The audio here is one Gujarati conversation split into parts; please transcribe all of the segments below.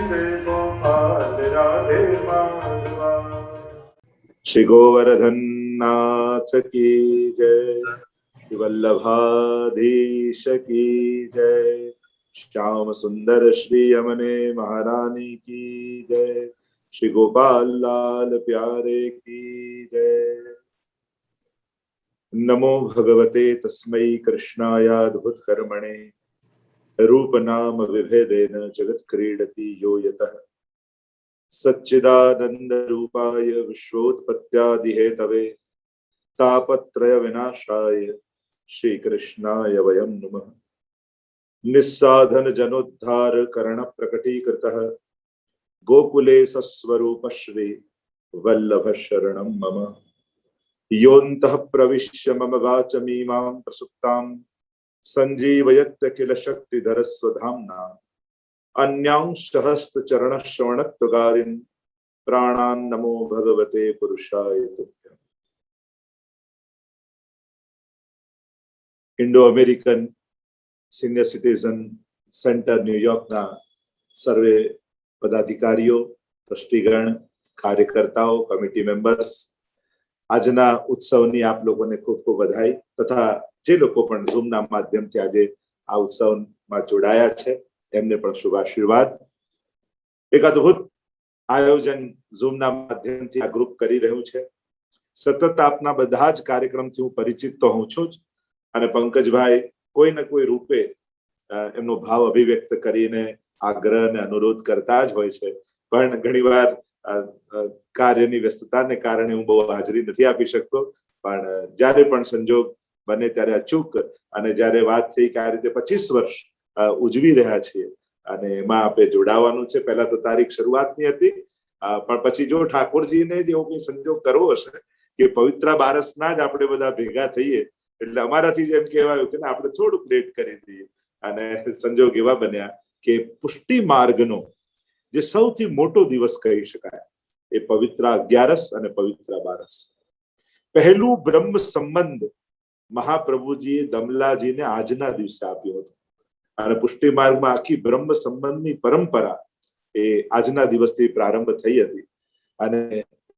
गोपाल राधे माधवा। श्री गोवर्धन नाथ की जय, वल्लभाधीश की जय, श्याम सुंदर श्री यमने महारानी की जय, श्री गोपाल लाल प्यारे की जय। नमो भगवते तस्मै कृष्णाय अद्भुत कर्मणे रूप नाम विभेदेन जगत क्रीडति यो यतः। सच्चिदानंद रूपाय विश्वोत्पत्त्यादि हेतवे तापत्रय विनाशाय श्री कृष्णाय वयं नमः। निस्साधन जनोद्धार कर्ण प्रकटीकृतः गोकुले सस्वरूप श्री वल्लभ शरणं मम। योऽन्तः प्रविश्य मम वाचमीमां प्रसुप्तां संजीवयत्य किल शक्तिधर स्वधाम्ना। अन्यांश्च हस्तचरणश्रवणत्वगारिन् प्राणान् नमो भगवते पुरुषाय तुभ्यम्। Indo American senior citizen centre न्यूयॉर्कना सर्वे पदाधिकारीओ, ट्रस्टीगण, कार्यकर्ताओ, कमिटी मेंबर्स, આજના ઉત્સવની આપ લોકોને ખૂબ ખૂબ બધાઈ તથા જે લોકો પણ ઝૂમના માધ્યમથી આજે આ ઉત્સવમાં જોડાયા છે એમને પણ શુભ આશીર્વાદ। એક અદ્ભુત આયોજન ઝૂમના માધ્યમથી આ ગ્રુપ કરી રહ્યું છે। સતત આપના બધા જ કાર્યક્રમથી હું પરિચિત તો હું છું જ, અને પંકજભાઈ કોઈ ને કોઈ રૂપે એમનો ભાવ અભિવ્યક્ત કરીને આગ્રહ અને અનુરોધ કરતા જ હોય છે, પણ ઘણીવાર કાર્યની વ્યસ્તતાને કારણે હું બહુ હાજરી નથી આપી શકતો, પણ જ્યારે પણ સંજોગ બને ત્યારે અચૂક, અને જ્યારે વાત થઈ કે આ રીતે 25 વર્ષ ઉજવી રહ્યા છીએ અને એમાં આપણે જોડાવાનું છે। પહેલા તો તારીખ શરૂઆતની હતી, પણ પછી જો ઠાકોરજીને જેવો કોઈ સંજોગ કરવો હશે કે પવિત્ર બારસના જ આપણે બધા ભેગા થઈએ, એટલે અમારાથી જેમ કહેવાયું કે આપણે થોડુંક લેટ કરી દઈએ, અને સંજોગ એવા બન્યા કે પુષ્ટિ માર્ગનો જે સૌથી મોટો દિવસ કહી શકાય એ પવિત્ર 11 અને પવિત્ર 12। પહેલું બ્રહ્મ સંબંધ મહાપ્રભુજીએ દમલાજીને આજના દિવસે આપ્યો હતો, અને પુષ્ટિ માર્ગમાં આખી બ્રહ્મ સંબંધની પરંપરા એ આજના દિવસથી પ્રારંભ થઈ હતી, અને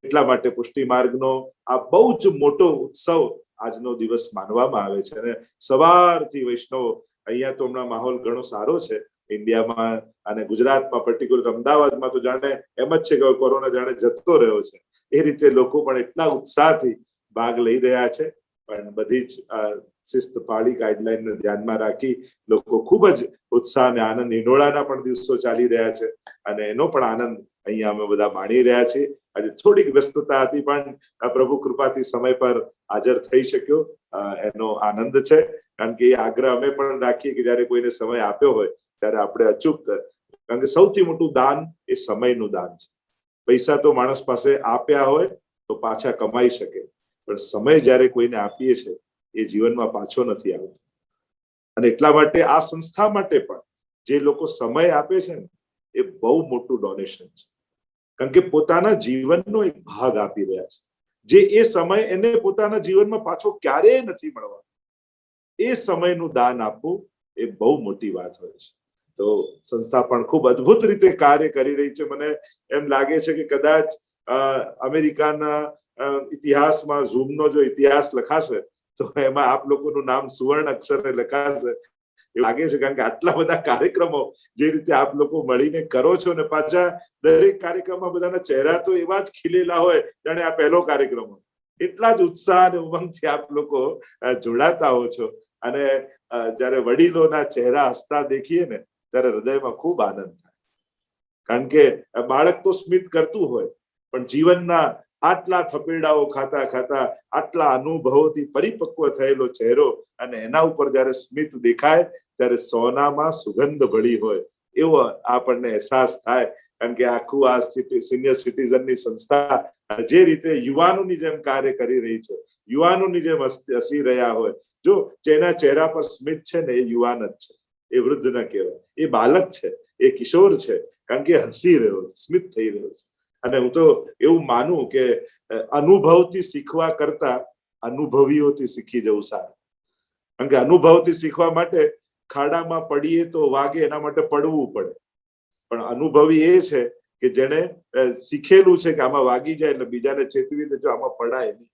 એટલા માટે પુષ્ટિ માર્ગનો આ બહુ જ મોટો ઉત્સવ આજનો દિવસ માનવામાં આવે છે। અને સવારથી વૈષ્ણવો, અહીંયા તો હમણાં માહોલ ઘણો સારો છે ઇન્ડિયામાં અને ગુજરાતમાં, પર્ટિક્યુલર અમદાવાદમાં તો જાણે એમ જ છે કે કોરોના જાણે જતો રહ્યો છે, એ રીતે લોકો પણ એટલા ઉત્સાહથી ભાગ લઈ રહ્યા છે। પણ બધી જ શિસ્ત પાળી, ગાઈડલાઈનને ધ્યાનમાં રાખી લોકો ખૂબ જ ઉત્સાહ અને આનંદ, હિંડોળાના પણ દિવસો ચાલી રહ્યા છે અને એનો પણ આનંદ અહીંયા અમે બધા માણી રહ્યા છીએ। આજે થોડીક વ્યસ્તતા હતી, પણ પ્રભુ કૃપાથી સમય પર હાજર થઈ શક્યો, એનો આનંદ છે। કારણ કે એ આગ્રહ અમે પણ રાખીએ કે જ્યારે કોઈને સમય આપ્યો હોય ત્યારે આપણે અચૂક, કારણ કે સૌથી મોટું દાન એ સમયનું દાન છે। પૈસા તો માણસ પાસે આપ્યા હોય તો પાછા કમાઈ શકે, પણ સમય જ્યારે કોઈને આપીએ છે એ જીવનમાં પાછો નથી આવતો, અને એટલા માટે આ સંસ્થા માટે પણ જે લોકો સમય આપે છે ને એ બહુ મોટું ડોનેશન છે, કારણ કે પોતાના જીવનનો એક ભાગ આપી રહ્યા છે, જે એ સમય એને પોતાના જીવનમાં પાછો ક્યારેય નથી મળવાનો, એ સમયનું દાન આપવું એ બહુ મોટી વાત હોય છે। તો સંસ્થા પણ ખૂબ અદ્ભુત રીતે કાર્ય કરી રહી છે। મને એમ લાગે છે કે કદાચ અમેરિકાના ઇતિહાસમાં ઝૂમનો જો ઇતિહાસ લખાશે તો એમાં આપ લોકોનું નામ સુવર્ણ અક્ષરે લખાશે એવું લાગે છે, કારણ કે આટલા બધા કાર્યક્રમો જે રીતે આપ લોકો મળીને કરો છો, ને પાછા દરેક કાર્યક્રમમાં બધાના ચહેરા તો એવા જ ખીલેલા હોય જાણે આ પહેલો કાર્યક્રમ હોય, એટલા જ ઉત્સાહ અને ઉમંગથી આપ લોકો જોડાતા હો છો, અને જ્યારે વડીલોના ચહેરા હસતા દેખીએ ને ત્યારે હૃદયમાં ખૂબ આનંદ થાય। કારણ કે બાળક તો સ્મિત કરતું હોય, પણ જીવનના આટલા થપેડાઓ ખાતા ખાતા આટલા અનુભવોથી પરિપક્વ થયેલો ચહેરો, અને એના ઉપર જ્યારે સ્મિત દેખાય ત્યારે સોનામાં સુગંધ ભળી હોય એવો આપણને અહેસાસ થાય। કારણ કે આખું આ સિનિયર સિટીઝનની સંસ્થા જે રીતે યુવાનોની જેમ કાર્ય કરી રહી છે, યુવાનોની જેમ હસી રહ્યા હોય, જો જેના ચહેરા પર સ્મિત છે ને એ યુવાન જ છે, એ વૃદ્ધ ન કહેવાય, એ બાલક છે, એ કિશોર છે, કારણ કે હસી રહ્યો છે, સ્મિત થઈ રહ્યો છે। અને હું તો એવું માનું કે અનુભવથી શીખવા કરતા અનુભવીઓથી શીખી જવું સારું, કારણ કે અનુભવથી શીખવા માટે ખાડામાં પડીએ તો વાગે, એના માટે પડવું પડે, પણ અનુભવી એ છે કે જેને શીખેલું છે કે આમાં વાગી જાય એટલે બીજાને ચેતવી દેજો, આમાં પડાય નહીં.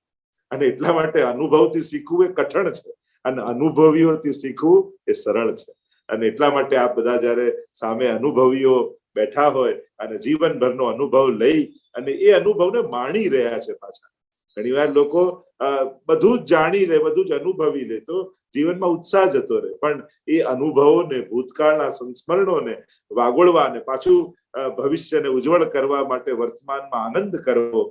અને એટલા માટે અનુભવથી શીખવું એ કઠણ છે અને અનુભવીઓથી શીખવું એ સરળ છે. અને એટલા માટે આ બધા જયારે સામે અનુભવીઓ બેઠા હોય અને જીવનભરનો અનુભવ લઈ અને એ અનુભવને માણી રહ્યા છે. પાછા ઘણીવાર લોકો બધું જ જાણી લે, બધું જ અનુભવી લે તો જીવનમાં ઉત્સાહ જતો રહે, પણ એ અનુભવોને, ભૂતકાળના સંસ્મરણોને વાગોળવા અને પાછું ભવિષ્યને ઉજ્જવળ કરવા માટે વર્તમાનમાં આનંદ કરવો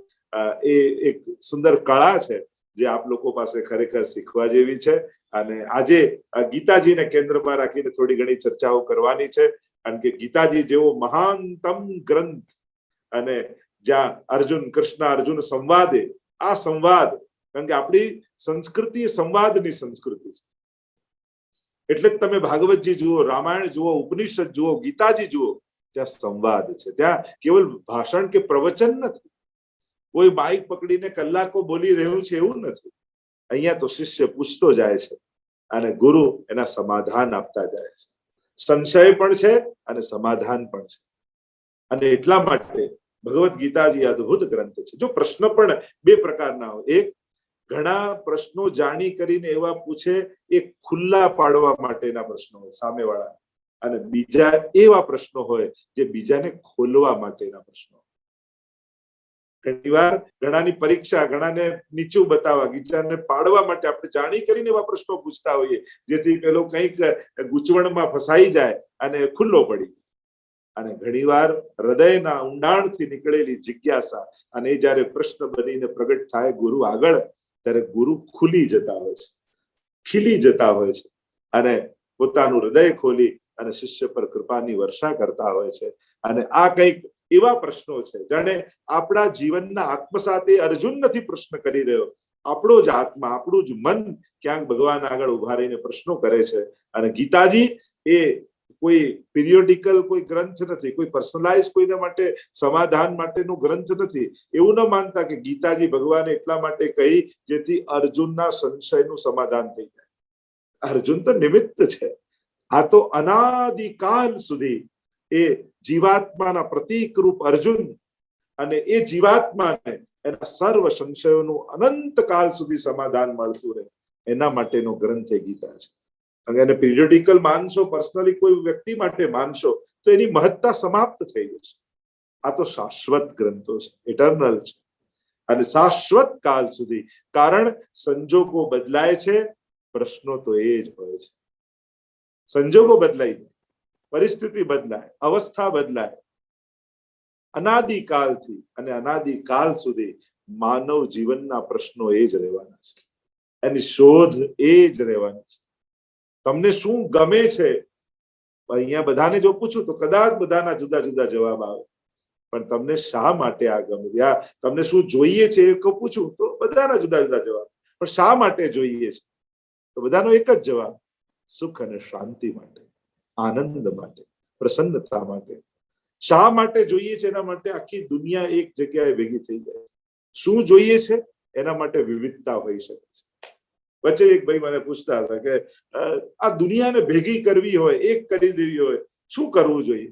એ એક સુંદર કળા છે જે આપ લોકો પાસે ખરેખર શીખવા જેવી છે. અને આજે ગીતાજીને કેન્દ્રમાં રાખીને થોડી ઘણી ચર્ચાઓ કરવાની છે, કારણ કે ગીતાજી જેવો મહાનતમ ગ્રંથ અને જ્યાં અર્જુન કૃષ્ણ અર્જુન સંવાદે આ સંવાદ, કારણ કે આપણી સંસ્કૃતિ સંવાદની સંસ્કૃતિ છે. એટલે જ તમે ભાગવતજી જુઓ, રામાયણ જુઓ, ઉપનિષદ જુઓ, ગીતાજી જુઓ, ત્યાં સંવાદ છે. ત્યાં કેવલ ભાષણ કે પ્રવચન નથી, કોઈ માઇક પકડીને કલાકો બોલી રહ્યું છે એવું નથી. અહીંયા તો શિષ્ય પૂછતો જાય છે અને ગુરુ એના સમાધાન આપતા જાય છે. સંશય પણ છે અને સમાધાન પણ છે. અને એટલા માટે ભગવદ્ ગીતાજી અદ્ભુત ગ્રંથ છે. જો પ્રશ્ન પણ બે પ્રકારના હોય, એક ઘણા પ્રશ્નો જાણી કરીને એવા પૂછે એ ખુલ્લા પાડવા માટેના પ્રશ્નો હોય સામેવાળા, અને બીજા એવા પ્રશ્નો હોય જે બીજાને ખોલવા માટેના પ્રશ્નો. ઘણીવાર ઘણાની પરીક્ષા, ઘણાને નીચું બતાવવા, ગીતાને પાડવા માટે આપણે જાણી કરીને એવા પ્રશ્નો પૂછતા હોઈએ જેથી પેલો કંઈક ગૂંચવણમાં ફસાઈ જાય અને ખુલ્લો પડી. અને ઘણીવાર હૃદયના ઊંડાણથી નીકળેલી જિજ્ઞાસા અને એ જયારે પ્રશ્ન બનીને પ્રગટ થાય ગુરુ આગળ, ત્યારે ગુરુ ખુલી જતા હોય છે, ખીલી જતા હોય છે અને પોતાનું હૃદય ખોલી અને શિષ્ય પર કૃપાની વર્ષા કરતા હોય છે. અને આ કંઈક એવા પ્રશ્નો છે જાણે આપણા જીવનના આત્મસાત એ અર્જુન નથી પ્રશ્ન કરી રહ્યો, આપણો જ આત્મા, આપણું જ મન ક્યાંક ભગવાન આગળ ઉભા રહીને પ્રશ્નો કરે છે. અને ગીતાજી એ કોઈ પિરિયોડિકલ કોઈ ગ્રંથ નથી, કોઈ પર્સનલાઇઝ કોઈના માટે સમાધાન માટેનો ગ્રંથ નથી. એવું ન માનતા કે ગીતાજી ભગવાને એટલા માટે કહી જેથી અર્જુનના સંશયનું સમાધાન થઈ જાય. અર્જુન તો નિમિત્ત છે. આ તો અનાદિકાલ સુધી એ જીવાત્માના પ્રતીક રૂપ અર્જુન અને એ જીવાત્માને એના સર્વ સંશયોનું અનંત કાળ સુધી સમાધાન મળતું રહે એના માટેનો ગ્રંથ એ ગીતા છે. અને પિરિયોડિકલ માનશો, પર્સનલી કોઈ વ્યક્તિ માટે માનશો તો એની મહત્તા સમાપ્ત થઈ જશે. આ તો શાશ્વત ગ્રંથો છે, ઇટરનલ છે અને શાશ્વત કાળ સુધી. કારણ સંજોગો બદલાય છે, પ્રશ્નો તો એ જ હોય છે. સંજોગો બદલાય, પરિસ્થિતિ બદલાય, અવસ્થા બદલાય, અનાદિકાલથી અને અનાદિકાલ સુધી માનવ જીવનના પ્રશ્નો એ જ રહેવાના છે, એની શોધ એ જ રહેવાની છે. તમને શું ગમે છે અહીંયા બધાને જો પૂછું તો કદાચ બધાના જુદા જુદા જવાબ આવે, પણ તમને શા માટે આ ગમે, યા તમને શું જોઈએ છે એ પૂછું તો બધાના જુદા જુદા જવાબ, પણ શા માટે જોઈએ છે તો બધાનો એક જ જવાબ, સુખ અને શાંતિ માટે, આનંદ માટે, પ્રસન્નતા માટે. શા માટે જોઈએ છે? એના માટે આખી દુનિયા એક જગ્યાએ ભેગી થઈ જાય. શું જોઈએ છે? એના માટે વિવિધતા હોઈ શકે છે. વચ્ચે એક ભાઈ મને પૂછતા હતા કે આ દુનિયાને ભેગી કરવી હોય, એક કરી દેવી હોય, શું કરવું જોઈએ?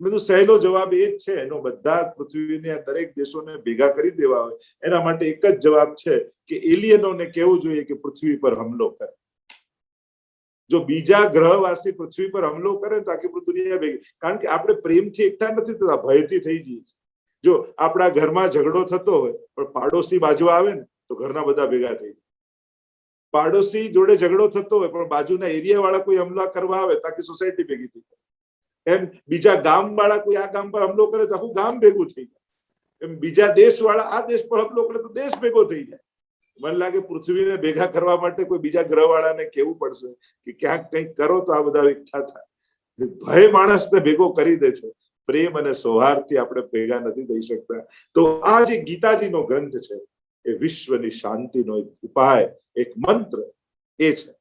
મેં તો સહેલો જવાબ એ જ છે, એનો બધા પૃથ્વીના દરેક દેશોને ભેગા કરી દેવા હોય એના માટે એક જ જવાબ છે કે એલિયનોને કહેવું જોઈએ કે પૃથ્વી પર હમલો કરે. જો બીજા ગ્રહવાસી પૃથ્વી પર હમલો કરે તો આખી દુનિયા ભેગી, કારણ કે આપણે પ્રેમથી એકઠા નથી થતા, ભયથી થઈ જઈએ. જો આપણા ઘરમાં ઝઘડો થતો હોય પણ પાડોશી બાજુ આવે ને તો ઘરના બધા ભેગા થઈ જાય. પાડોશી જોડે ઝઘડો થતો હોય પણ બાજુના એરિયા વાળા કોઈ હમલા કરવા આવે તો આખી સોસાયટી ભેગી થઈ જાય. એમ બીજા ગામ વાળા કોઈ આ ગામ પર હમલો કરે તો આખું ગામ ભેગું થઈ જાય. એમ બીજા દેશ વાળા આ દેશ પર હમલો કરે તો દેશ ભેગો થઈ જાય. મને લાગે પૃથ્વીને ભેગા કરવા માટે કોઈ બીજા ગ્રહ વાળાને કહેવું પડશે કે ક્યાંક કંઈક કરો તો આ બધા એકઠા થાય. ભય માણસને ભેગો કરી દે છે, પ્રેમ અને સૌહાર્દથી આપણે ભેગા નથી થઈ શકતા. તો આ જે ગીતાજીનો ગ્રંથ છે એ વિશ્વની શાંતિનો એક ઉપાય, એક મંત્ર એ છે.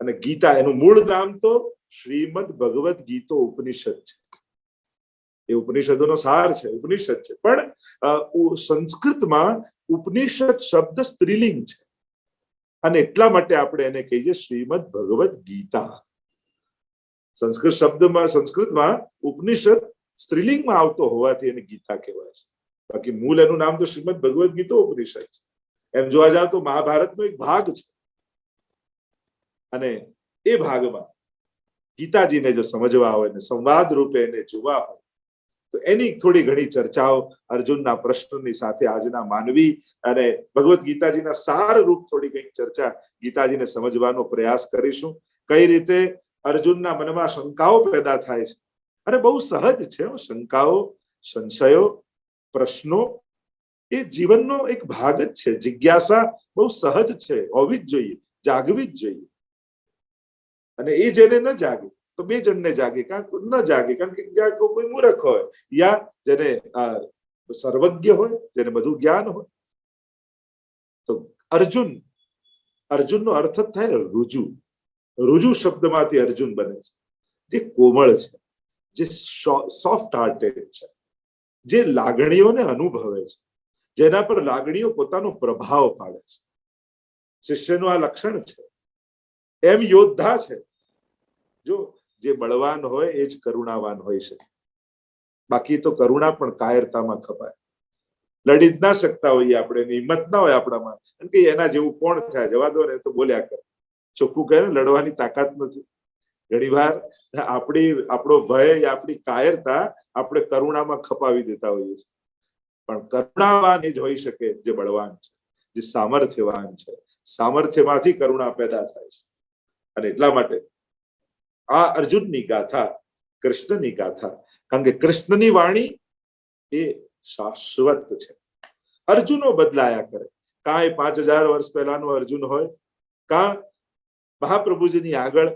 અને ગીતા એનું મૂળ નામ તો શ્રીમદ ભગવદ ગીતો ઉપનિષદ છે. એ ઉપનિષદોનો સાર છે, ઉપનિષદ છે. પણ સંસ્કૃતમાં ઉપનિષદ શબ્દ સ્ત્રીલિંગ છે અને એટલા માટે આપણે એને કહીએ શ્રીમદ ભગવદ ગીતા. સંસ્કૃત શબ્દમાં સંસ્કૃતમાં ઉપનિષદ સ્ત્રીલિંગમાં આવતો હોવાથી એને ગીતા કહેવાય છે. બાકી મૂળ એનું નામ તો શ્રીમદ ભગવદ ગીતા ઉપનિષદ છે. એમ જોવા જાવ તો મહાભારતનો એક ભાગ છે. અને એ ભાગમાં ગીતાજીને જો સમજવા હોય ને સંવાદ રૂપે એને જોવા હોય તો એની થોડી ઘણી ચર્ચાઓ અર્જુનના પ્રશ્નની સાથે આજના માનવી અને ભગવદ ગીતાજીના સાર રૂપ થોડી કંઈક ચર્ચા ગીતાજીને સમજવાનો પ્રયાસ કરીશું. કઈ રીતે અર્જુનના મનમાં શંકાઓ પેદા થાય છે. અને બહુ સહજ છે શંકાઓ, સંશયો, પ્રશ્નો એ જીવનનો એક ભાગ જ છે. જિજ્ઞાસા બહુ સહજ છે, હોવી જ જોઈએ, જાગવી જ જોઈએ. અને એ જેને ન જાગે તો બે જણને જાગે, કાં ન જાગે કારણ કે કોઈ મૂર્ખ હોય યા જેને સર્વજ્ઞ હોય, જેને બધું જ્ઞાન હોય. તો અર્જુનનો અર્થ થાય રુજુ. રુજુ શબ્દમાંથી અર્જુન બને છે, જે કોમળ છે, જે સોફ્ટ હાર્ટેડ છે, જે લાગણીઓને અનુભવે છે, જેના પર લાગણીઓ પોતાનો પ્રભાવ પાડે છે. શિષ્યનું આ લક્ષણ છે. એમ યોદ્ધા છે. જો જે બળવાન હોય એ જ કરુણાવાન હોય છે. બાકી તો કરુણા પણ કાયરતામાં ખપાય. લડી જ ના શકતા હોઈએ આપણે, હિંમત ના હોય આપણામાં, કારણ કે એના જેવું કોણ થાય, જવા દો ને તો બોલ્યા કરે. ચોખ્ખું કહે ને, લડવાની તાકાત નથી. ઘણી વાર આપણો ભય, આપણી કાયરતા આપણે કરુણામાં ખપાવી દેતા હોઈએ છીએ. પણ કરુણાવાન એ જ હોઈ શકે જે બળવાન છે, જે સામર્થ્યવાન છે. સામર્થ્યમાંથી કરુણા પેદા થાય છે. અને એટલા માટે આ અર્જુનની ગાથા કૃષ્ણની ગાથા, કારણ કે કૃષ્ણની વાણી એ શાશ્વત છે. અર્જુનો બદલાયા કરે. કાંઈ 5000 વર્ષ પહેલાનો અર્જુન હોય, કાં મહાપ્રભુજીની આગળ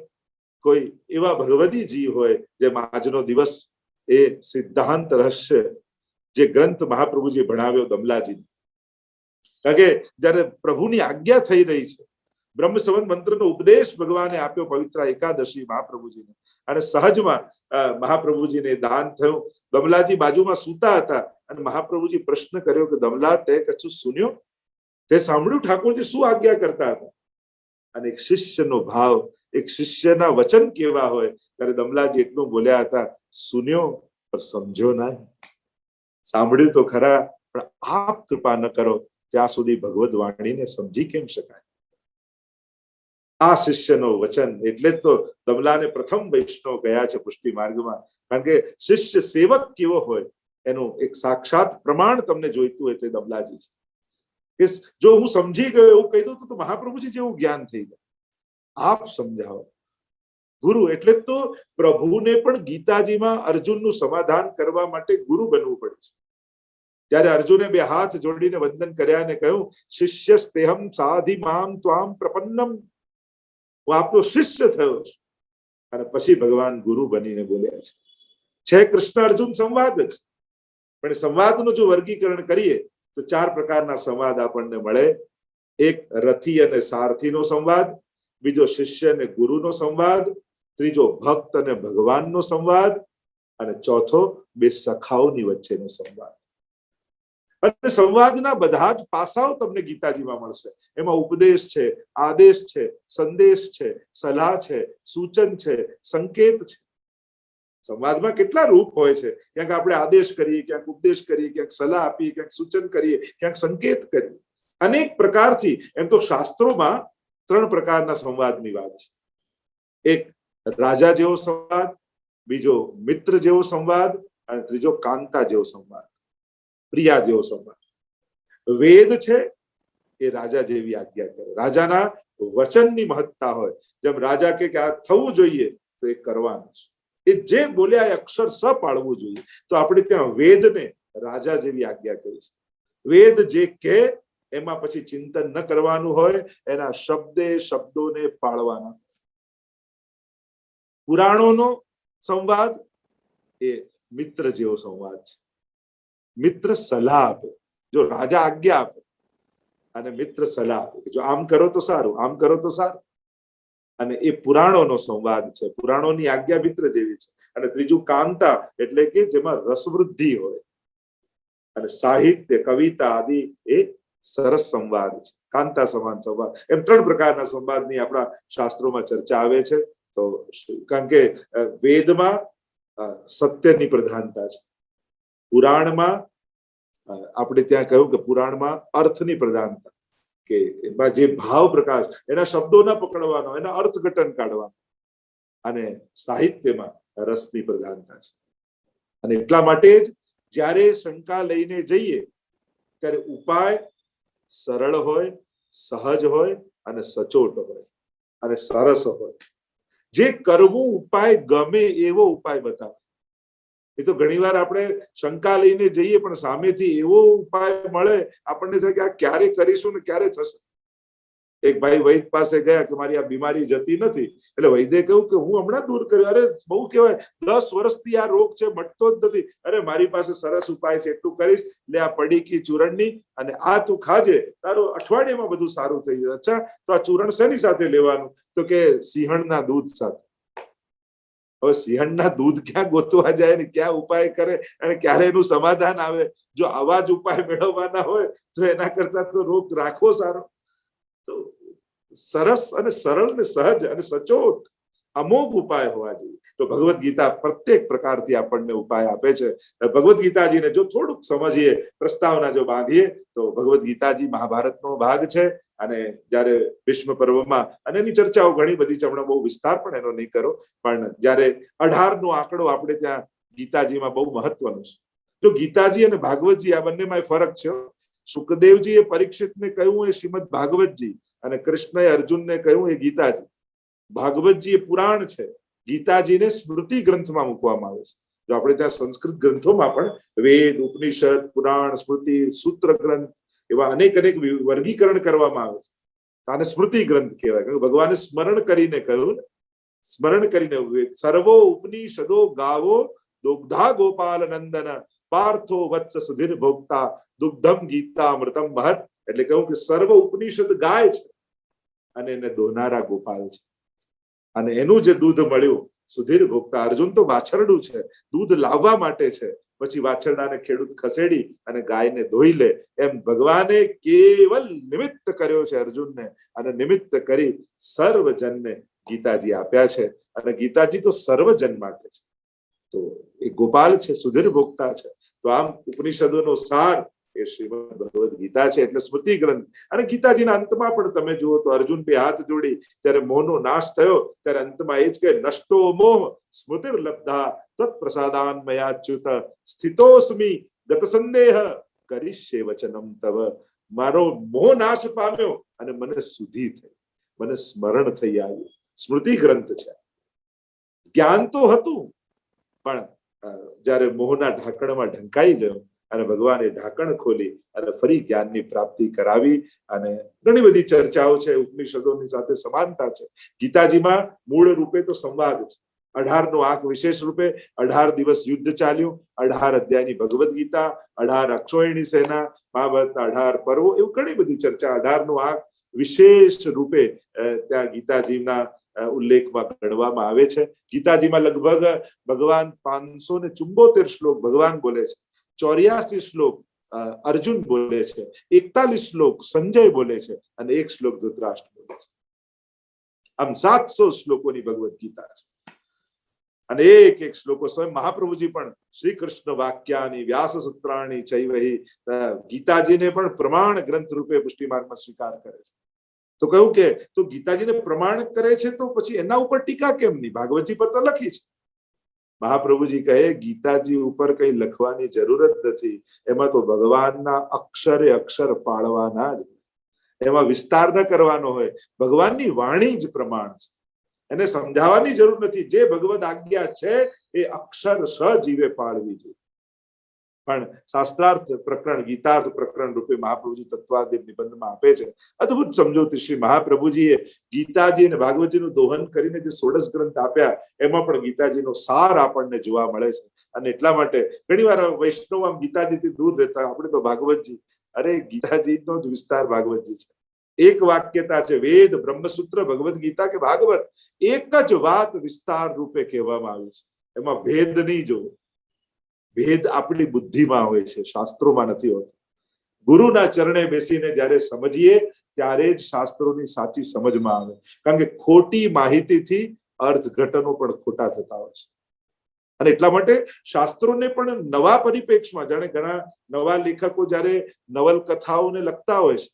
કોઈ એવા ભગવદીજી હોય જેમ આજનો દિવસ એ સિદ્ધાંત રહસ્ય જે ગ્રંથ મહાપ્રભુજી ભણાવ્યો દમલાજી. કારણ કે જયારે પ્રભુની આજ્ઞા થઈ રહી છે, બ્રહ્મ સંવત મંત્રનો ઉપદેશ ભગવાને આપ્યો પવિત્ર એકાદશી મહાપ્રભુજીને, અને સહજમાં મહાપ્રભુજીને દાન થયું. દમલાજી બાજુમાં સૂતા હતા અને મહાપ્રભુજી પ્રશ્ન કર્યો કે દમલા, તે કશું સુન્યો? તે સાંભળ્યું ઠાકોરજી શું આજ્ઞા કરતા હતા? અને એક શિષ્યનો ભાવ, એક શિષ્યના વચન કેવા હોય ત્યારે દમલાજી એટલું બોલ્યા હતા, સુન્યો પણ સમજો ના. સાંભળ્યું તો ખરા, પણ આપ કૃપા ન કરો ત્યાં સુધી ભગવદ વાણીને સમજી કેમ શકાય? આ શિષ્યનો વચન એટલે જ તો દમલાને પ્રથમ વૈષ્ણવ ગયા છે પુષ્ટિ માર્ગમાં. કારણ કે શિષ્ય સેવક કેવો હોય એનું એક સાક્ષાત પ્રમાણ તમને જોઈતું હોય તે દમલાજી છે. કે જો હું સમજી ગયો એવું કહી દઉં તો મહાપ્રભુજી જેવું જ્ઞાન થઈ જાય. આપ સમજાવો. ગુરુ એટલે તો પ્રભુને પણ ગીતાજીમાં અર્જુનનું સમાધાન કરવા માટે ગુરુ બનવું પડે છે. જ્યારે અર્જુને બે હાથ જોડીને વંદન કર્યા અને કહ્યું, શિષ્યસ્તેહમ સાધિ મામ ત્વામ પ્રપન્નમ, હું આપનો શિષ્ય થયો છું. અને પછી ભગવાન ગુરુ બનીને બોલ્યા છે. કૃષ્ણ અર્જુન સંવાદ જ, પણ સંવાદનું જો વર્ગીકરણ કરીએ તો 4 પ્રકારના સંવાદ આપણને મળે. એક રથી અને સારથીનો સંવાદ, બીજો શિષ્ય અને ગુરુનો સંવાદ, ત્રીજો ભક્ત અને ભગવાનનો સંવાદ, અને ચોથો બે સખાઓની વચ્ચેનો સંવાદ. અને સંવાદના બધા જ પાસાઓ તમને ગીતાજીમાં મળશે. એમાં ઉપદેશ છે, આદેશ છે, સંદેશ છે, સલાહ છે, સૂચન છે, સંકેત છે. સંવાદમાં કેટલા રૂપ હોય છે. ક્યાંક આપણે આદેશ કરીએ, ક્યાંક ઉપદેશ કરીએ, ક્યાંક સલાહ આપીએ, ક્યાંક સૂચન કરીએ, ક્યાંક સંકેત કરીએ. અનેક પ્રકારથી. એમ તો શાસ્ત્રોમાં 3 પ્રકારના સંવાદની વાત છે. એક રાજા જેવો સંવાદ, બીજો મિત્ર જેવો સંવાદ, અને ત્રીજો કાંતા જેવો સંવાદ, પ્રિયા જેવો સંવાદ. વેદ છે એ રાજા જેવી આજ્ઞા કરે. રાજાના વચનની મહત્તા હોય. જેમ રાજા કે આ થવું જોઈએ તો એ કરવાનું છે. એ જે બોલ્યા એ અક્ષર સ પાડવું જોઈએ. તો આપણે ત્યાં વેદને રાજા જેવી આજ્ઞા કરી છે. વેદ જે કે એમાં પછી ચિંતન ન કરવાનું હોય, એના શબ્દોને પાળવાના. પુરાણોનો સંવાદ એ મિત્ર જેવો સંવાદ છે. મિત્ર સલાહ આપે. જો રાજા આજ્ઞા આપે અને મિત્ર સલાહ આપે, જો આમ કરો તો સારું, આમ કરો તો સારું. અને એ પુરાણોનો સંવાદ છે. પુરાણોની આજ્ઞા મિત્ર જેવી છે. અને ત્રીજું કાંતા, એટલે કે જેમાં રસવૃદ્ધિ હોય. અને સાહિત્ય, કવિતા આદિ એ સરસ સંવાદ છે. કાંતા સમાન સંવાદ. એમ 3 પ્રકારના સંવાદની આપણા શાસ્ત્રોમાં ચર્ચા આવે છે. તો તો કારણ કે વેદમાં સત્યની પ્રધાનતા છે, પુરાણમાં આપણે ત્યાં કહ્યું કે પુરાણમાં અર્થની પ્રધાનતા, કે એમાં જે ભાવ પ્રકાશ, એના શબ્દો ના પકડવાનો, એના અર્થઘટન કાઢવાનો, અને સાહિત્યમાં રસની પ્રધાનતા છે. અને એટલા માટે જ જ્યારે શંકા લઈને જઈએ ત્યારે ઉપાય સરળ હોય, સહજ હોય અને સચોટ હોય અને સરસ હોય. જે કરવું ઉપાય ગમે એવો ઉપાય બતાવે. એ તો ઘણીવાર આપણે શંકા લઈને જઈએ પણ સામેથી એવો ઉપાય મળે, આપણને થાય કે આ ક્યારે કરીશું ને ક્યારે થશે. એક ભાઈ વૈદ પાસે ગયા કે મારી આ બીમારી જતી નથી, એટલે વૈદે કહ્યું કે હું હમણાં દૂર કર્યું. અરે બહુ કહેવાય, 10 વર્ષથી આ રોગ છે, મટતો જ નથી. અરે મારી પાસે સરસ ઉપાય છે, એટલું કરીશ, લે આ પડીકી ચૂરણની અને આ તું ખાજે, તારું અઠવાડિયામાં બધું સારું થઈ જાય. અચ્છા, તો આ ચૂરણ શેની સાથે લેવાનું? તો કે સિંહણના દૂધ સાથે. હવે સિંહણના દૂધ ક્યાં ગોતવા જાય ને ક્યાં ઉપાય કરે અને ક્યારે એનું સમાધાન આવે? જો આવા જ ઉપાય મેળવવાના હોય તો એના કરતા તો રોગ રાખવો સારો. તો સરસ અને સરળ ને સહજ અને સચોટ અમોઘ ઉપાય હોવા જોઈએ. તો ભગવદ ગીતા પ્રત્યેક પ્રકારથી આપણને ઉપાય આપે છે. ભગવદ ગીતાજીને જો થોડુંક સમજીએ, પ્રસ્તાવના જો બાંધીએ, તો ભગવદ ગીતાજી મહાભારતનો ભાગ છે. અને જ્યારે ભીષ્મ પર્વમાં, અને એની ચર્ચાઓ ઘણી બધી છે, હમણાં બહુ વિસ્તાર પણ એનો નહીં કરો, પણ જ્યારે 18 નો આંકડો આપણે ત્યાં ગીતાજીમાં બહુ મહત્વનો છે. તો ગીતાજી અને ભાગવતજી આ બંનેમાં ફરક છે. સુખદેવજીએ પરીક્ષિતને કહ્યું એ શ્રીમદ ભાગવતજી, અને કૃષ્ણએ અર્જુનને કહ્યું એ ગીતાજી. ભાગવતજી એ પુરાણ છે, ગીતાજીને સ્મૃતિ ગ્રંથમાં મૂકવામાં આવે છે. જો આપણે ત્યાં સંસ્કૃત ગ્રંથોમાં પણ વેદ, ઉપનિષદ, પુરાણ, સ્મૃતિ, સૂત્ર ગ્રંથ એવા અનેક વર્ગીકરણ કરવામાં આવે છે. આને સ્મૃતિ ગ્રંથ કહેવાય. ભગવાને સ્મરણ કરીને કહ્યું, સ્મરણ કરીને, સર્વો ઉપનિષદો ગાવો દુગ્ધા ગોપાલ નંદન પાર્થો વત્સ સુધીર ભોક્તા દુગ્ધમ ગીતા અમૃતમ મહત. એટલે કહ્યું કે સર્વ ઉપનિષદ ગાય છે અને એને દોનારા ગોપાલ છે. અને એનું જે દૂધ મળ્યું સુધીર ભોક્તા, અર્જુન તો વાછરડું છે, દૂધ લાવવા માટે છે, પછી વાછરડાને ખેડૂત ખસેડી અને ગાયને ધોઈ લે. એમ ભગવાને કેવલ નિમિત્ત કર્યો છે અર્જુનને, અને નિમિત્ત કરી સર્વજનને ગીતાજી આપ્યા છે. અને ગીતાજી તો સર્વજન માટે છે. તો એ ગોપાલ છે, સુધીર ભોક્તા છે. તો આમ ઉપનિષદોનો સાર એ શ્રીમદ ભગવદ ગીતા છે, એટલે સ્મૃતિ ગ્રંથ. અને ગીતાજીના અંતમાં પણ તમે જુઓ તો અર્જુન બે હાથ જોડી ત્યારે મોહનો નાશ થયો, ત્યારે અંતમાં એ જ કે નષ્ટો મોહ સ્મૃતિર્લબ્ધા તત્પ્રસાદાન મયાચ્યુત સ્થિતોસ્મિ ગત સંદેહ કરીષ્યે વચનમ તવ. મારો મોહ નાશ પામ્યો અને મને સુધી થઈ, મને સ્મરણ થઈ આવ્યું. સ્મૃતિ ગ્રંથ છે. જ્ઞાન તો હતું, પણ જ્યારે મોહના ઢાંકણમાં ઢંકાઈ ગયો અને ભગવાને ઢાંકણ ખોલી અને ફરી જ્ઞાનની પ્રાપ્તિ કરાવી. અને ઘણી બધી ચર્ચાઓ છે, ઉપનિષદોની સાથે સમાનતા છે. ગીતાજીમાં મૂળ રૂપે તો સંવાદ છે. 18 નો આંક વિશેષ રૂપે 18 દિવસ યુદ્ધ ચાલ્યું, 18 અધ્યાયની ભગવદ ગીતા, 18 અક્ષોહિણી સેના, મહાભારતના 18 પર્વો, એવું ઘણી બધી ચર્ચા. 18 નો આંક વિશેષ રૂપે ત્યાં ગીતાજીના ઉલ્લેખમાં ગણવામાં આવે છે. ગીતાજીમાં લગભગ ભગવાન 574 શ્લોક ભગવાન બોલે છે, 84 શ્લોક અર્જુન બોલે છે, 41 શ્લોક સંજય બોલે છે, અને 1 શ્લોક ધૃતરાષ્ટ્ર બોલે છે. આમ 700 શ્લોકોની ભગવદ ગીતા છે. અને એક શ્લોકો સ્વયં મહાપ્રભુજી પણ શ્રી કૃષ્ણ વાક્યાની વ્યાસ સૂત્રાણી ચૈવહી, ગીતાજીને પણ પ્રમાણ ગ્રંથ રૂપે પુષ્ટિ માર્ગમાં સ્વીકાર કરે છે. તો કહ્યું કે તો ગીતાજીને પ્રમાણ કરે છે તો પછી એના ઉપર ટીકા કેમ નહીં? ભાગવતજી પર તો લખી છે. મહાપ્રભુજી કહે ગીતાજી ઉપર કઈ લખવાની જરૂર જ નથી, એમાં તો ભગવાનના અક્ષરે અક્ષર પાડવાના જ, એમાં વિસ્તાર ન કરવાનો હોય. ભગવાનની વાણી જ પ્રમાણ છે, એને સમજાવવાની જરૂર નથી. જે ભગવદ આજ્ઞા છે એ અક્ષરશ જીવે પાડવી જોઈએ. પણ શાસ્ત્રાર્થ પ્રકરણ, ગીતાર્થ પ્રકરણ રૂપે મહાપ્રભુજી તત્વાદિક નિબંધમાં આપે છે. અદભુત સમજૂતી શ્રી મહાપ્રભુજીએ ગીતાજી અને ભાગવતજીનું દોહન કરીને જે 16 ગ્રંથ આપ્યા, એમાં પણ ગીતાજીનો સાર આપણને જોવા મળે છે. અને એટલા માટે ઘણી વાર વૈષ્ણવ આમ ગીતાજીથી દૂર રહેતા, આપણે તો ભાગવતજી, અરે ગીતાજીનો જ વિસ્તાર ભાગવતજી છે. એક વાક્યતા છે, વેદ, બ્રહ્મસૂત્ર, ભગવદ ગીતા કે ભાગવત, એક જ વાત વિસ્તાર રૂપે કહેવામાં આવી છે. એમાં ભેદ નહીં જોવો. ભેદ આપણી બુદ્ધિમાં હોય છે, શાસ્ત્રોમાં નથી હોતો. ગુરુના ચરણે બેસીને જ્યારે સમજીએ ત્યારે જ શાસ્ત્રોની સાચી સમજમાં આવે. કારણ કે ખોટી માહિતીથી અર્થઘટનો પણ ખોટા થતા હોય છે. અને એટલા માટે શાસ્ત્રોને પણ નવા પરિપ્રેક્ષમાં, જાણે ઘણા નવા લેખકો જ્યારે નવલકથાઓને લખતા હોય છે,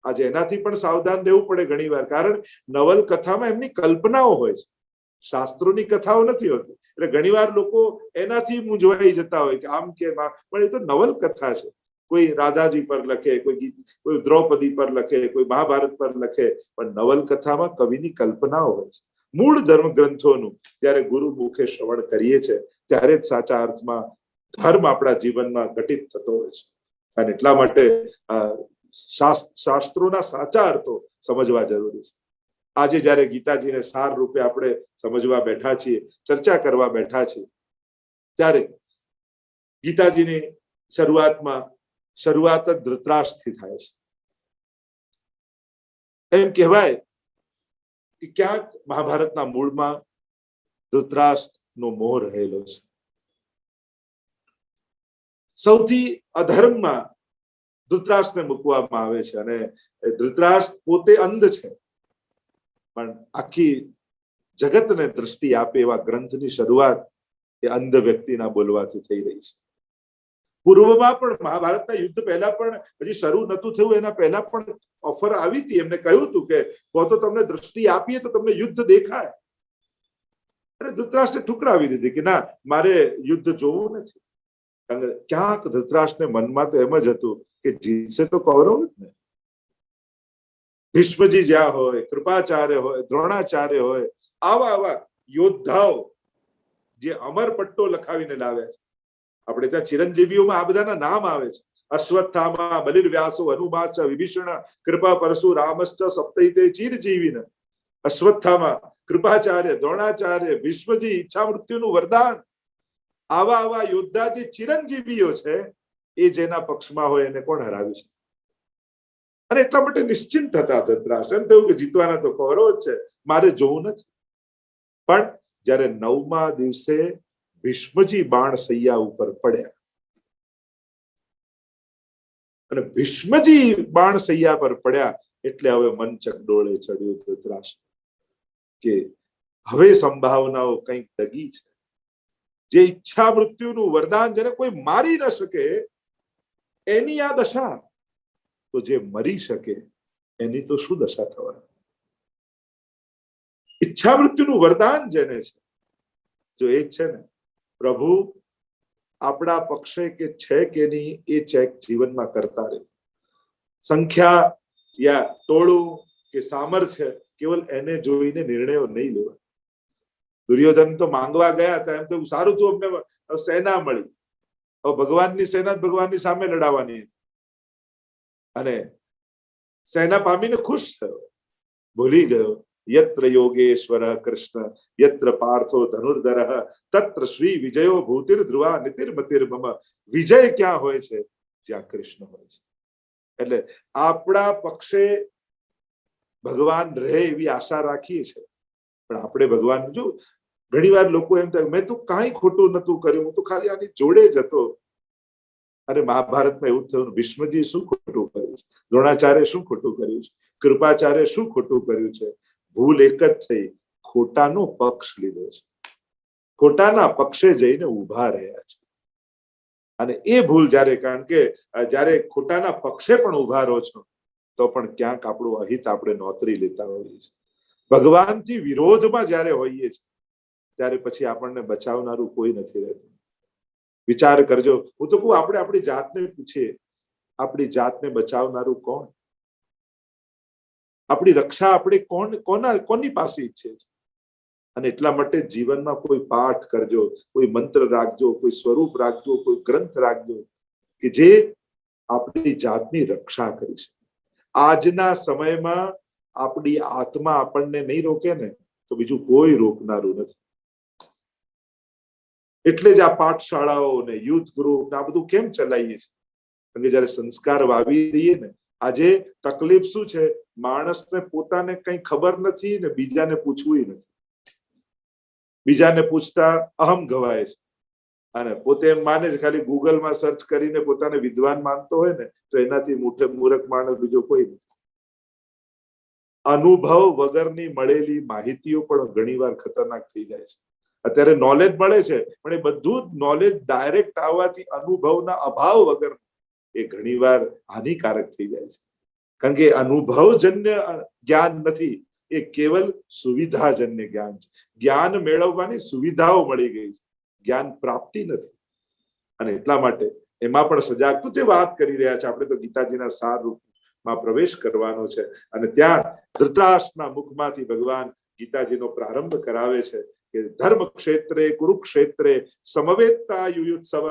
આજે એનાથી પણ સાવધાન રહેવું પડે ઘણી વાર, કારણ નવલકથામાં એમની કલ્પનાઓ હોય છે, શાસ્ત્રોની કથાઓ નથી હોતી. એટલે ઘણી વાર લોકો એનાથી મૂંઝવાઈ જતા હોય કે આમ કે પણ એ તો નવલકથા છે. કોઈ રાધાજી પર લખે, કોઈ દ્રૌપદી પર લખે, કોઈ મહાભારત પર લખે, પણ નવલકથામાં કવિની કલ્પનાઓ હોય છે. મૂળ ધર્મ ગ્રંથોનું જ્યારે ગુરુ મુખે શ્રવણ કરીએ છીએ ત્યારે જ સાચા અર્થમાં ધર્મ આપણા જીવનમાં ઘટિત થતો હોય છે. અને એટલા માટે શાસ્ત્રોના સાચા અર્થો સમજવા જરૂરી છે. આજે જ્યારે ગીતાજીને સાર રૂપે આપણે સમજવા બેઠા છીએ, ચર્ચા કરવા બેઠા છીએ, ત્યારે ગીતાજીની શરૂઆત જ ધૃતરાષ્ટ્રથી થાય છે. એમ કહેવાય કે ક્યાંક મહાભારતના મૂળમાં ધૃતરાષ્ટ્રનો મોહ રહેલો છે. સૌથી અધર્મમાં ધૃતરાષ્ટ્રને મૂકવામાં આવે છે, અને ધૃતરાષ્ટ્ર પોતે અંધ છે, પણ આખી જગતને દ્રષ્ટિ આપે એવા ગ્રંથની શરૂઆત એ અંધ વ્યક્તિના બોલવાથી થઈ રહી છે. પૂર્વમાં પણ મહાભારતના યુદ્ધ પહેલા પણ, હજી શરૂ નતું થયું એના પહેલા પણ ઓફર આવી હતી. એમને કહ્યું હતું કે તો તમને દ્રષ્ટિ આપીએ તો તમને યુદ્ધ દેખાય. અને ધૃતરાષ્ટ્રે ઠુકરાવી દીધી કે ના, મારે યુદ્ધ જોવું નથી. કારણ ક્યાંક ધૃતરાષ્ટ્રને મનમાં તો એમ જ હતું કે જીતશે તો કૌરવ જ ને. ભીષ્મજી જ્યાં હોય, કૃપાચાર્ય હોય, દ્રોણાચાર્ય હોય, આવા યોદ્ધાઓ જે અમર પટ્ટો લખાવીને લાવ્યા છે. આપણે ત્યાં ચિરંજીવીઓમાં આ બધાના નામ આવે છે. અશ્વત્થામા, બલિર્વ્યાસો, હનુમાચ, વિભીષણ, કૃપા પરશુ, રામશ્ચ, સપ્તૈતે ચિરજીવીન. અશ્વત્થામા, કૃપાચાર્ય, દ્રોણાચાર્ય, ભીષ્મજી, ઈચ્છા મૃત્યુનું વરદાન, આવા યોદ્ધા જે ચિરંજીવીઓ છે, એ જેના પક્ષમાં હોય એને કોણ હરાવી છે? અને એટલા માટે નિશ્ચિંત હતા ધૃતરાષ્ટ્ર. એમ થયું કે જીતવાના તો કૌરવ જ છે, મારે જોવું નથી. પણ જ્યારે 9મા દિવસે ભીષ્મજી બાણ સૈયા ઉપર પડ્યા, અને ભીષ્મજી બાણ સૈયા પર પડ્યા એટલે હવે મન ચકડોળે ચડ્યું ધૃતરાષ્ટ્ર કે હવે સંભાવનાઓ કંઈક ડગી છે. જે ઈચ્છા મૃત્યુનું વરદાન જેને કોઈ મારી ન શકે એની આ દશા, તો જે મરી શકે એની તો શું દશા થવાની? ઈચ્છા મૃત્યુનું વરદાન જેને છે, જો એ છે ને, પ્રભુ આપણા પક્ષે કે છે કે નહીં એ ચેક જીવનમાં કરતા રહે. સંખ્યા યા ટોળું કે સામર્થ્ય કેવલ એને જોઈને નિર્ણયો નહીં લેવા. દુર્યોધન તો માંગવા ગયા હતા, એમ તો સારું તું અમને સેના મળી, હવે ભગવાનની સેના ભગવાનની સામે લડાવવાની, અને સેના પામીને ખુશ થયો. ભૂલી ગયો યત્ર યોગેશ્વર કૃષ્ણ યત્ર પાર્થો ધનુર્ધર તત્ર શ્રી વિજયો ભૂતિર ધ્રુવા નીતિર્મતિર મમ. વિજય ક્યાં હોય છે? જ્યાં કૃષ્ણ હોય છે. એટલે આપણા પક્ષે ભગવાન રહે એવી આશા રાખીએ છીએ, પણ આપણે ભગવાન, જો ઘણી વાર લોકો એમ થાય મેં તો કાંઈ ખોટું નતું કર્યું, હું તો ખાલી આની જોડે જ હતો. અરે મહાભારતમાં એવું થયું, ભીષ્મજી શું ખોટું કર્યું છે? દ્રોણાચાર્ય શું ખોટું કર્યું છે? કૃપાચાર્ય શું ખોટું કર્યું છે? ભૂલ એક જ થઈ, ખોટાનો પક્ષ લીધો છે, ખોટાના પક્ષે જઈને ઉભા રહ્યા છે. અને એ ભૂલ જ્યારે, કારણ કે જ્યારે ખોટાના પક્ષે પણ ઉભા રહો છો તો પણ ક્યાંક આપણું અહિત આપણે નોતરી લેતા હોઈએ છીએ. ભગવાનથી વિરોધમાં જ્યારે હોઈએ છીએ ત્યારે પછી આપણને બચાવનારું કોઈ નથી રહેતું. વિચાર કરજો. હું તો કહું, આપણે આપણી જાતને પૂછીએ, આપણી જાતને બચાવનારું કોણ? આપણી રક્ષા આપણે કોની પાસે ઈચ્છે છે? અને એટલા માટે જીવનમાં કોઈ પાઠ કરજો, કોઈ મંત્ર રાખજો, કોઈ સ્વરૂપ રાખજો, કોઈ ગ્રંથ રાખજો કે જે આપણી જાતની રક્ષા કરી શકે. આજના સમયમાં આપણી આત્મા આપણને નહીં રોકે ને તો બીજું કોઈ રોકનારું નથી. એટલે જ આ પાઠશાળાઓ ને યુથ ગ્રુપ આ બધું કેમ ચલાવીએ છીએ? કારણ કે જયારે સંસ્કાર વાવી દઈએ ને, આજે તકલીફ શું છે, માણસને પોતાને કઈ ખબર નથી ને બીજાને પૂછવું નથી. બીજાને પૂછતા અહમ ગવાય છે, અને પોતે એમ માને છે ખાલી ગૂગલમાં સર્ચ કરીને પોતાને વિદ્વાન માનતો હોય ને તો એનાથી મૂર્ખ માણસ બીજો કોઈ નથી. અનુભવ વગરની મળેલી માહિતીઓ પણ ઘણીવાર ખતરનાક થઈ જાય છે. અત્યારે નોલેજ મળે છે, પણ એ બધું જ નોલેજ ડાયરેક્ટ આવવાથી અનુભવના અભાવ વગર એ ઘણીવાર હાનિકારક થઈ જાય છે. કારણ કે અનુભવજન્ય જ્ઞાન નથી, એ કેવલ સુવિધાજન્ય જ્ઞાન છે. જ્ઞાન મેળવવાની સુવિધાઓ મળી ગઈ છે, જ્ઞાન પ્રાપ્તિ નથી. અને એટલા માટે એમાં પણ સજાગ તો જે વાત કરી રહ્યા છે, આપણે તો ગીતાજીના સાર રૂપમાં પ્રવેશ કરવાનો છે. અને ત્યાં ધૃતરાષ્ટ્રના મુખમાંથી ભગવાન ગીતાજીનો પ્રારંભ કરાવે છે કે ધર્મ ક્ષેત્રે કુરુક્ષેત્રે સમવેત્તા યુયુત્સવ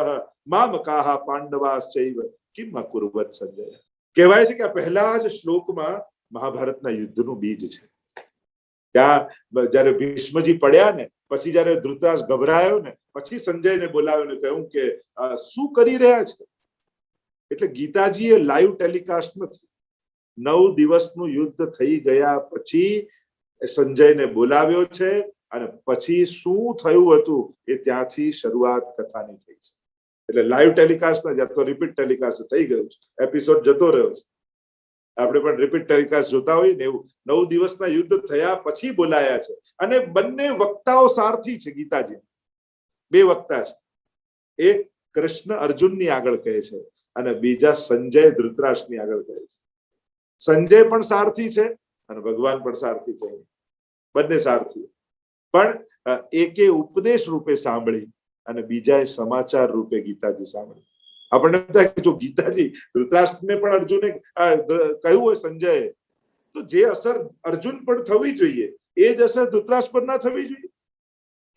મામકાહ પાંડવાશ્ચૈવ કિમ અકુર્વત સંજય. કહેવાય છે કે આ પહેલા જ શ્લોકમાં મહાભારતના યુદ્ધનું બીજ છે. ત્યાં જયારે ભીષ્મજી પડ્યા ને પછી જયારે ધૃતરાષ્ટ્ર ગભરાયો ને પછી સંજયને બોલાવ્યો ને કહ્યું કે શું કરી રહ્યા છે. એટલે ગીતાજી એ લાઈવ ટેલિકાસ્ટ નથી. 9 દિવસનું યુદ્ધ થઈ ગયા પછી સંજયને બોલાવ્યો છે અને પછી શું થયું હતું એ ત્યાંથી શરૂઆત કથાની થઈ છે. એટલે લાઈવ ટેલિકાસ્ટ નથી, તો રિપીટ ટેલિકાસ્ટ થઈ ગયું છે, એપિસોડ જતો રહ્યો છે. આપણે પણ રિપીટ ટેલિકાસ્ટ જોતા હોઈએ ને એવું. 9 દિવસના યુદ્ધ થયા પછી બોલાયા છે. અને બંને વક્તાઓ સારથી છે ગીતાજી. 2 વક્તા છે, એક કૃષ્ણ અર્જુનની આગળ કહે છે અને બીજા સંજય ધૃતરાષ્ટ્રની આગળ કહે છે. સંજય પણ સારથી છે અને ભગવાન પણ સારથી છે, બંને સારથી. પણ એકે ઉપદેશ રૂપે સાંભળી અને બીજાએ સમાચાર રૂપે ગીતાજી સાંભળી. આપણને થાય કે જો ગીતાજી ધૃતરાષ્ટ્રને પણ અર્જુને કહ્યું હોય સંજયે, તો જે અસર અર્જુન પર થવી જોઈએ એ જ અસર ધૃતરાષ્ટ્ર પર ના થવી જોઈએ.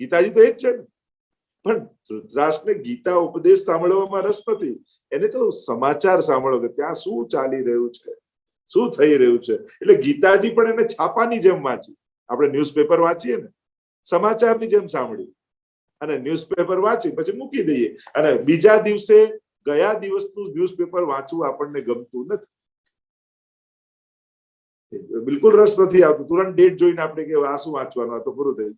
ગીતાજી તો એ જ છે ને. પણ ધૃતરાષ્ટ્રને ગીતા ઉપદેશ સાંભળવામાં રસ નથી, એને તો સમાચાર સાંભળો કે ત્યાં શું ચાલી રહ્યું છે, શું થઈ રહ્યું છે. એટલે ગીતાજી પણ એને છાપાની જેમ વાંચી. આપણે ન્યૂઝપેપર વાંચીએ ને, સમાચારની જેમ સાંભળી અને ન્યૂઝપેપર વાંચી પછી મૂકી દઈએ. અને બીજા દિવસે ગયા દિવસનું ન્યૂઝપેપર વાંચવું આપણને ગમતું નથી, બિલકુલ રસ નથી આવતો. તુરંત ડેટ જોઈને આપણે કે આ શું વાંચવાનું, આ તો પૂરું થયું.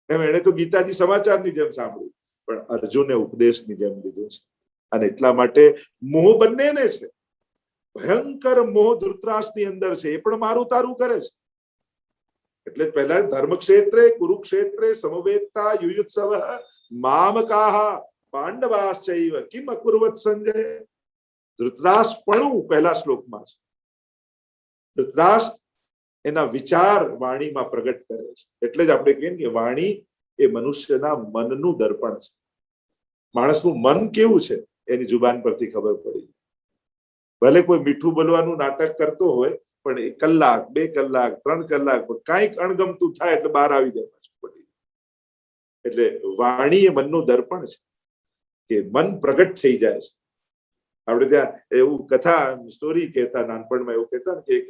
એમ એને તો ગીતાજી સમાચારની જેમ સાંભળ્યું, પણ અર્જુને ઉપદેશની જેમ લીધું છે. અને એટલા માટે મોહ બંનેને છે. ભયંકર મોહ ધૃતરાષ્ટ્રની અંદર છે, એ પણ મારું તારું કરે છે. એટલે પહેલા ધર્મક્ષેત્રે કુરુક્ષેત્રે સમવેત્તા યુયુત્સવ મામકાહ પાંડવાશ્ચૈવ કિમ અકુર્વત સંજય. ધૃતરાષ્ટ્ર પણ પહેલા શ્લોકમાં છે. ધૃતરાષ્ટ્ર એના વિચાર વાણીમાં પ્રગટ કરે છે. એટલે જ આપણે કહીએ કે વાણી એ મનુષ્યના મનનું દર્પણ છે. માણસનું મન કેવું છે એની જુબાન પરથી ખબર પડી. ભલે કોઈ મીઠું બોલવાનું નાટક કરતો હોય, પણ 1 કલાક 2 કલાક 3 કલાક કાંઈક અણગમતું થાય એટલે બહાર આવી જાય પાછું. એટલે વાણી એ મનનું દર્પણ છે કે મન પ્રગટ થઈ જાય છે. આપણે ત્યાં એવું કથા સ્ટોરી કહેતા, નાનપણમાં એવું કહેતા કે એક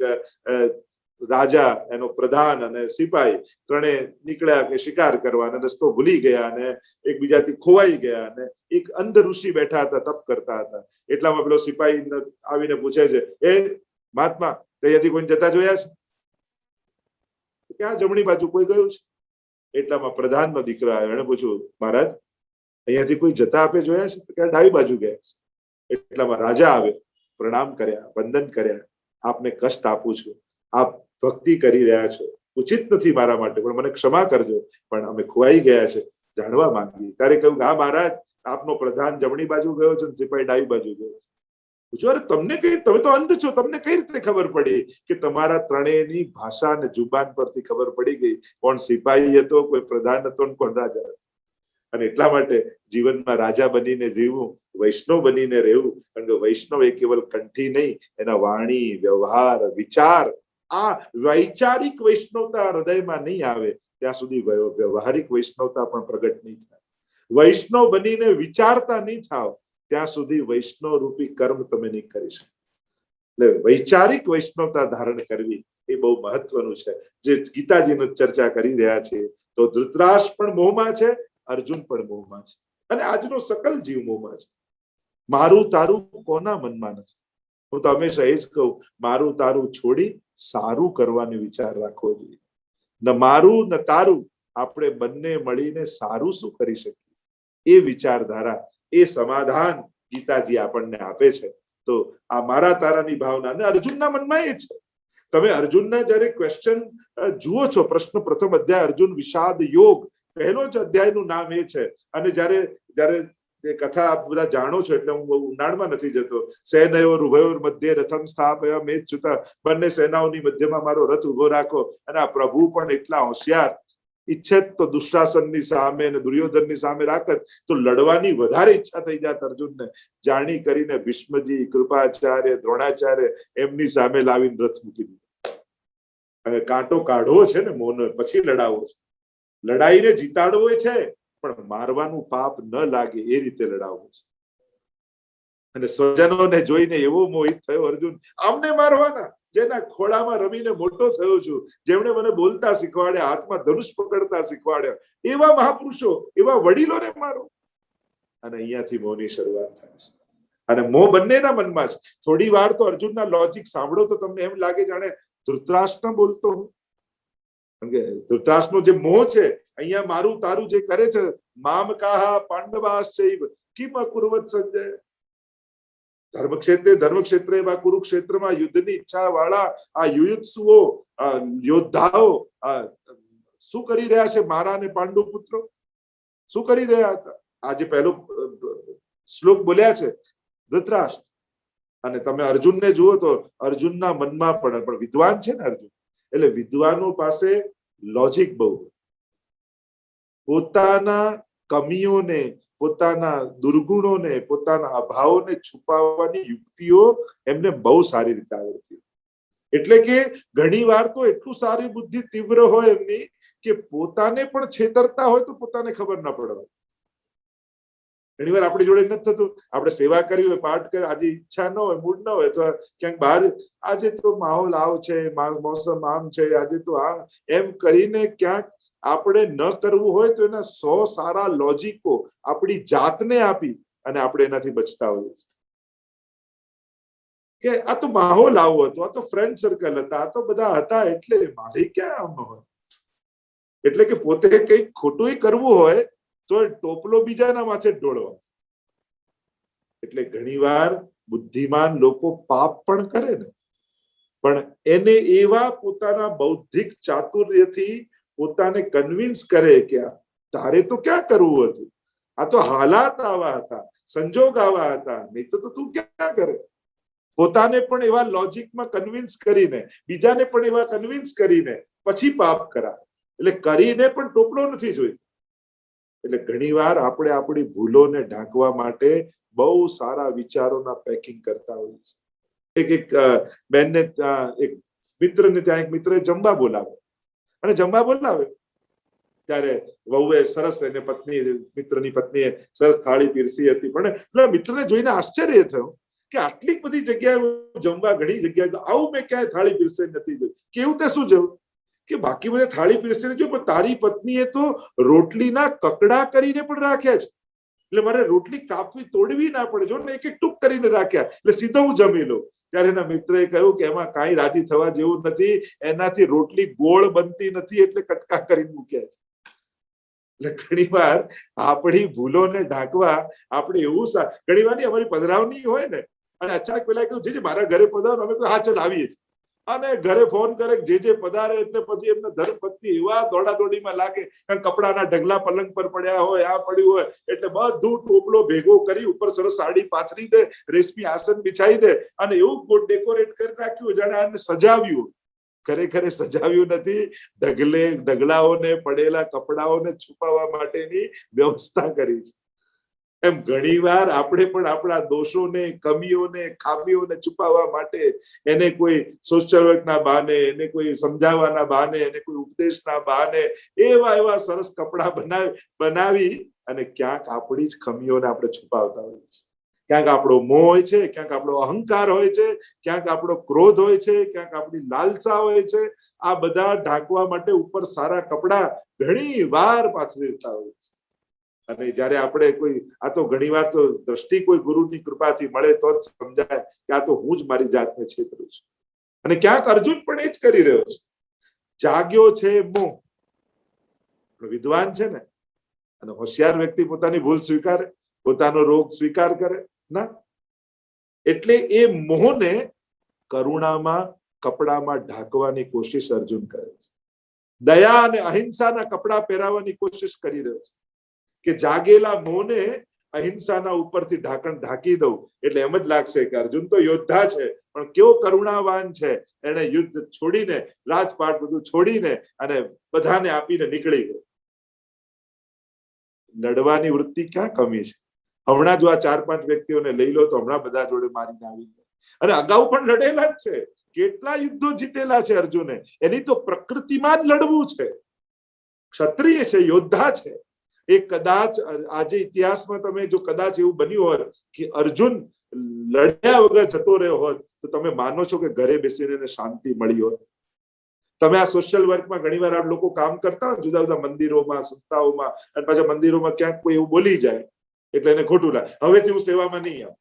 રાજા, એનો પ્રધાન અને સિપાહી ત્રણે નીકળ્યા કે શિકાર કરવા, અને રસ્તો ભૂલી ગયા અને એકબીજાથી ખોવાઈ ગયા. અને એક અંધ ઋષિ બેઠા હતા, તપ કરતા હતા. એટલામાં પેલો સિપાહી આવીને પૂછે છે, એ મહાત્મા, ત્યાંથી કોઈ જતા જોયા છે? ક્યાં જમણી બાજુ કોઈ ગયું છે? એટલામાં પ્રધાનનો દીકરો આવ્યો, એને પૂછ્યું, મહારાજ અહીંયાથી કોઈ જતા આપે જોયા છે? ક્યાં ડાબી બાજુ ગયા છે. એટલામાં રાજા આવ્યો, પ્રણામ કર્યા, વંદન કર્યા, આપને કષ્ટ આપું છું, આપ ભક્તિ કરી રહ્યા છો, ઉચિત નથી મારા માટે, પણ મને ક્ષમા કરજો, પણ અમે ખોવાઈ ગયા છે, જાણવા માંગીએ. ત્યારે કહ્યું, હા મહારાજ, આપનો પ્રધાન જમણી બાજુ ગયો છે, સિપાહી ડાબી બાજુ ગયો. પૂછ્યું, અરે તમને કઈ, તમે તો અંધ છો, તમને કઈ રીતે ખબર પડી? કે તમારા ત્રણેયની ભાષા અને જુબાન પરથી ખબર પડી ગઈ કોણ સિપાહી હતો, કોઈ પ્રધાન હતો, કોણ રાજા હતો. અને એટલા માટે જીવનમાં રાજા બનીને જીવવું, વૈષ્ણવ બનીને રહેવું. કારણ કે વૈષ્ણવ એ કેવલ કંઠી નહીં, એના વાણી, વ્યવહાર, વિચાર, આ વૈચારિક વૈષ્ણવતા હૃદયમાં નહીં આવે ત્યાં સુધી વ્યવહારિક વૈષ્ણવતા પણ પ્રગટ નહીં થાય. વૈષ્ણવ બનીને વિચારતા નહીં થાવ ત્યાં સુધી વૈષ્ણવ રૂપી કર્મ તમે નહીં કરી શકો. એટલે વૈચારિક વૈષ્ણવતા ધારણ કરવી એ બહુ મહત્વનું છે, જે ગીતાજીનો ચર્ચા કરી રહ્યા છે. તો ધૃતરાષ્ટ્ર પણ મોહમાં છે, અર્જુન પણ મોહમાં છે, અને આજનો સકલ જીવ મોહમાં છે. મારું તારું કોના મનમાં નથી? હું તો હંમેશા એ જ કહું, મારું તારું છોડી સારું કરવાનો વિચાર રાખવો જોઈએ. ન મારું ન તારું, આપણે બંને મળીને સારું શું કરી શકીએ, એ વિચારધારા, એ સમાધાન ગીતાજી આપણને આપે છે. તો આ મારા તારાની ભાવના, અને અર્જુનના મનમાં એ છે. તમે અર્જુનના જયારે ક્વેશ્ચન જુઓ છો, પ્રશ્ન પ્રથમ અધ્યાય અર્જુન વિષાદ યોગ પહેલો જ અધ્યાયનું નામ એ છે. અને જયારે જયારે એ કથા આપ બધા જાણો છો એટલે હું બહુ ઊંડાણમાં નથી જતો. સેનયોર ઉભયોર મધ્યે રથમ સ્થાપય મેચ્યુતા, બંને સેનાઓની મધ્યમાં મારો રથ ઉભો રાખો. અને આ પ્રભુ પણ એટલા હોશિયાર, ઈચ્છે તો દુશાસનની સામે અને દુર્યોધનની સામે રાખત તો લડવાની વધારે ઈચ્છા થઈ જાત અર્જુનને. જાણી કરીને ભીષ્મજી, કૃપાચાર્ય, દ્રોણાચાર્ય એમની સામે લાવીને રથ મૂકી દીધો. અને કાંટો કાઢવો છે ને મોનો, પછી લડાવવો છે. લડાઈને જીતાડવો છે પણ મારવાનું પાપ ન લાગે એ રીતે લડાવવું છે. અને સ્વજનોને જોઈને એવો મોહિત થયો અર્જુન, આમને મારવાના, જેના ખોળામાં રમીને મોટો થયો છું, જેમણે મને બોલતા શીખવાડ્યા, હાથમાં ધનુષ પકડતા શીખવાડ્યા, એવા મહાપુરુષો, એવા વડીલોને મારો. અને અહીંયાથી મોહની શરૂઆત થાય છે. અને મોહ બંનેના મનમાં છે. થોડી વાર તો અર્જુનના લોજિક સાંભળો તો તમને એમ લાગે જાણે ધૃતરાષ્ટ્ર બોલતો હું. ધૃતરાષ્ટ્રનો જે મોહ છે, અહીંયા મારું તારું જે કરે છે, મામ કાહા પાંડવાશ્ચૈવ કિમ અકુર્વત સંજય. ધર્મક્ષેત્રે વા કુરુક્ષેત્રમાં યુદ્ધની ઈચ્છા વાળા આ યુયુત્સુઓ, યોદ્ધાઓ શું કરી રહ્યા છે? મારા અને પાંડુ પુત્રો શું કરી રહ્યા હતા? આજે પહેલો શ્લોક બોલ્યા છે ધૃતરાષ્ટ્ર. અને તમે અર્જુનને જુઓ તો અર્જુનના મનમાં પણ વિદ્વાન છે ને અર્જુન, એટલે વિદ્વાનો પાસે લોજિક બહુ. પોતાના કમીઓને, પોતાના દુર્ગુણોને, પોતાના અભાવોને છુપાવવાની યુક્તિઓ એમને બહુ સારી રીતે આવડતી. એટલે કે ઘણી વાર તો એટલું સારી બુદ્ધિ તીવ્ર હોય એમની કે પોતાને પણ છેતરતા હોય તો પોતાને ખબર ન પડે. ઘણી વાર આપણી જોડે નથી થતું, આપણે સેવા કરી હોય, પાઠ કરે, આજે ઈચ્છા ન હોય, મૂડ ન હોય, તો ક્યાંક બહાર આજે તો માહોલ આવ છે, મોસમ આમ છે, આજે તો આમ, એમ કરીને ક્યાંક આપણે ન કરવું હોય તો એના 100 સારા લોજિકો આપણી જાતને આપી અને આપણે એનાથી બચતા હોઈએ છીએ. કે આ તો માહોલ આવો હતો, આ તો ફ્રેન્ડ સર્કલ હતા, આ તો બધા હતા એટલે મારી ક્યાં આમ હોય. એટલે કે પોતે કંઈક ખોટું કરવું હોય તો ટોપલો બીજાના માથે ઢોળવા. એટલે ઘણીવાર બુદ્ધિમાન લોકો પાપ પણ કરે ને, પણ એને એવા પોતાના બૌદ્ધિક ચાતુર્યથી પોતાને કન્વિન્સ કરે કે તારે તો ક્યાં કરવું હતું, આ તો હાલાત આવા હતા, સંજોગ આવા હતા, નહીં તો તું ક્યાં કરે. પોતાને પણ એવા લોજિકમાં કન્વિન્સ કરીને, બીજાને પણ એવા કન્વિન્સ કરીને પછી પાપ કરાય. એટલે કરીને પણ ટોપલો નથી જોઈતો. એટલે ઘણીવાર આપણે આપણી ભૂલોને ઢાંકવા માટે બહુ સારા વિચારોના પેકિંગ કરતા હોઈએ છીએ. એક બેનને એક મિત્રને ત્યાં એક મિત્રએ જમવા બોલાવ્યો અને જમવા બોલાવે ત્યારે વહુએ સરસ, એને પત્ની, મિત્રની પત્નીએ સરસ થાળી પીરસી હતી. પણ મિત્રને જોઈને આશ્ચર્ય થયું કે આટલી બધી જગ્યાએ જમવા, ઘણી જગ્યાએ આવું મેં ક્યાંય થાળી પીરસે નથી જોઈ. કેવું તે શું જવું કે બાકી બધા થાળી પીરસે જો, પણ તારી પત્નીએ તો રોટલીના કકડા કરીને પણ રાખ્યા છે, એટલે મારે રોટલી કાપવી, તોડવી ના પડે. જો ને એક એક ટૂંક કરીને રાખ્યા, એટલે સીધો હું જમી લઉં. ત્યારે એના મિત્રએ કહ્યું કે એમાં કાંઈ રાજી થવા જેવું નથી, એનાથી રોટલી ગોળ બનતી નથી, એટલે કટકા કરીને મૂક્યા છે. એટલે ઘણી વાર આપણી ભૂલોને ઢાંકવા આપણે એવું, ઘણી વાર અમારી પધરાવણી હોય ને અને અચાનક પેલા કહ્યું જે મારા ઘરે પધારો, અમે કહ્યું હા ચાલ આવીએ છીએ. અને ઘરે ફોન કરે જે પધારે, એટલે પછી એમને ધર્મપત્ની એવા દોડાદોડીમાં લાગે, કારણ કપડાના ઢગલા પલંગ પર પડ્યા હોય, આ પડ્યું હોય, એટલે બધું ટોપલો ભેગો કરી ઉપર સરસ સાડી પાથરી દે, રેશમી આસન બિછાઈ દે અને એવું ડેકોરેટ કરી નાખ્યું જાણે આને સજાવ્યું. ખરેખર સજાવ્યું નથી, ઢગલાઓને, પડેલા કપડાઓને છુપાવવા માટેની વ્યવસ્થા કરી છે. એમ ઘણીવાર આપણે પણ આપણા દોષોને, કમીઓને, ખામીઓને છુપાવવા માટે એને કોઈ સોશિયલ વર્કના બહાને, એને કોઈ સમજાવવાના બહાને, એને કોઈ ઉપદેશના બહાને એવા સરસ કપડા બનાવી અને ક્યાંક આપણી જ ખમીઓને આપણે છુપાવતા હોઈએ છીએ. ક્યાંક આપણો મોહ હોય છે, ક્યાંક આપણો અહંકાર હોય છે, ક્યાંક આપણો ક્રોધ હોય છે, ક્યાંક આપણી લાલસા હોય છે. આ બધા ઢાંકવા માટે ઉપર સારા કપડા ઘણી વાર પાથરી દેતા હોય છે. અને જયારે આપણે કોઈ, આ તો ઘણી વાર તો દ્રષ્ટિ કોઈ ગુરુની કૃપાથી મળે તો જ સમજાય કે આ તો હું જ મારી જાતને છેતરું છું. અને ક્યાંક અર્જુન પણ એ જ કરી રહ્યો છે. જાગ્યો છે મોહ. વિદ્વાન છે ને, અને હોશિયાર વ્યક્તિ પોતાની ભૂલ સ્વીકારે, પોતાનો રોગ સ્વીકાર કરે ના. એટલે એ મોહને કરુણામાં કપડામાં ઢાંકવાની કોશિશ અર્જુન કરે છે. દયા અને અહિંસાના કપડા પહેરાવવાની કોશિશ કરી રહ્યો છે કે જાગેલા મોને અહિંસાના ઉપરથી ઢાંકણ ઢાંકી દઉં એટલે એમ જ લાગશે કે અર્જુન તો યોદ્ધા છે, પણ કેવો કરુણાવાન છે. એને યુદ્ધ છોડીને, રાજપાટ બધું છોડીને અને બધાને આપીને નીકળી ગયો. લડવાની વૃત્તિ ક્યાં કમી છે? હમણાં જો આ 4-5 વ્યક્તિઓને લઈ લો તો હમણાં બધા જોડે મારીને આવી ગયા. અને અગાઉ પણ લડેલા જ છે. કેટલા યુદ્ધો જીતેલા છે અર્જુને. એની તો પ્રકૃતિમાં જ લડવું છે. ક્ષત્રિય છે, યોદ્ધા છે. એ કદાચ આજે ઇતિહાસમાં તમે જો કદાચ એવું બન્યું હોત કે અર્જુન લડ્યા વગર જતો રહ્યો હોત તો તમે માનો છો કે ઘરે બેસીને એને શાંતિ મળી હોત? તમે આ સોશિયલ વર્કમાં ઘણીવાર આ લોકો કામ કરતા હોય જુદા જુદા મંદિરોમાં, સંસ્થાઓમાં, અને પાછા મંદિરોમાં ક્યાંક કોઈ એવું બોલી જાય એટલે એને ખોટું લાગે, હવેથી હું સેવામાં નહીં આવું.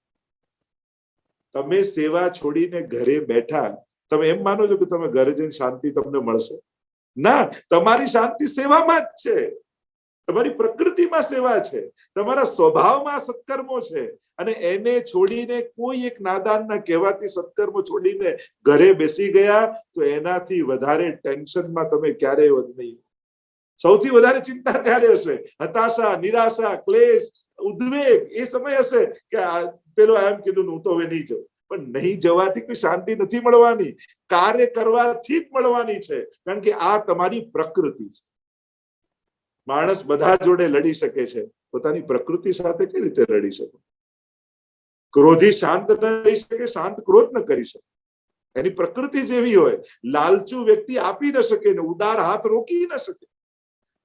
તમે સેવા છોડીને ઘરે બેઠા, તમે એમ માનો છો કે તમે ઘરે જઈને શાંતિ તમને મળશે? ના, તમારી શાંતિ સેવામાં જ છે. તમારી પ્રકૃતિમાં સેવા છે, તમારા સ્વભાવમાં સત્કર્મો છે. અને એને છોડીને કોઈ એક નાદાનના કહેવાથી સત્કર્મો છોડીને ઘરે બેસી ગયા તો એનાથી વધારે ટેન્શનમાં તમે ક્યારેય નહીં. સૌથી વધારે ચિંતા ત્યારે હશે, હતાશા, નિરાશા, ક્લેશ, ઉદ્વેગ. એ સમય હશે કે પેલો એમ કીધું હું તો હવે નહીં જાઉં. પણ નહીં જવાથી કોઈ શાંતિ નથી મળવાની, કાર્ય કરવાથી જ મળવાની છે. કારણ કે આ તમારી પ્રકૃતિ છે. માણસ બધા જોડે લડી શકે છે, પોતાની પ્રકૃતિ સાથે કઈ રીતે લડી શકે? ક્રોધી શાંત ન રહી શકે, શાંત ક્રોધ ન કરી શકે. એની પ્રકૃતિ જેવી હોય. લાલચુ વ્યક્તિ આપી ન શકે ને ઉદાર હાથ રોકી ન શકે.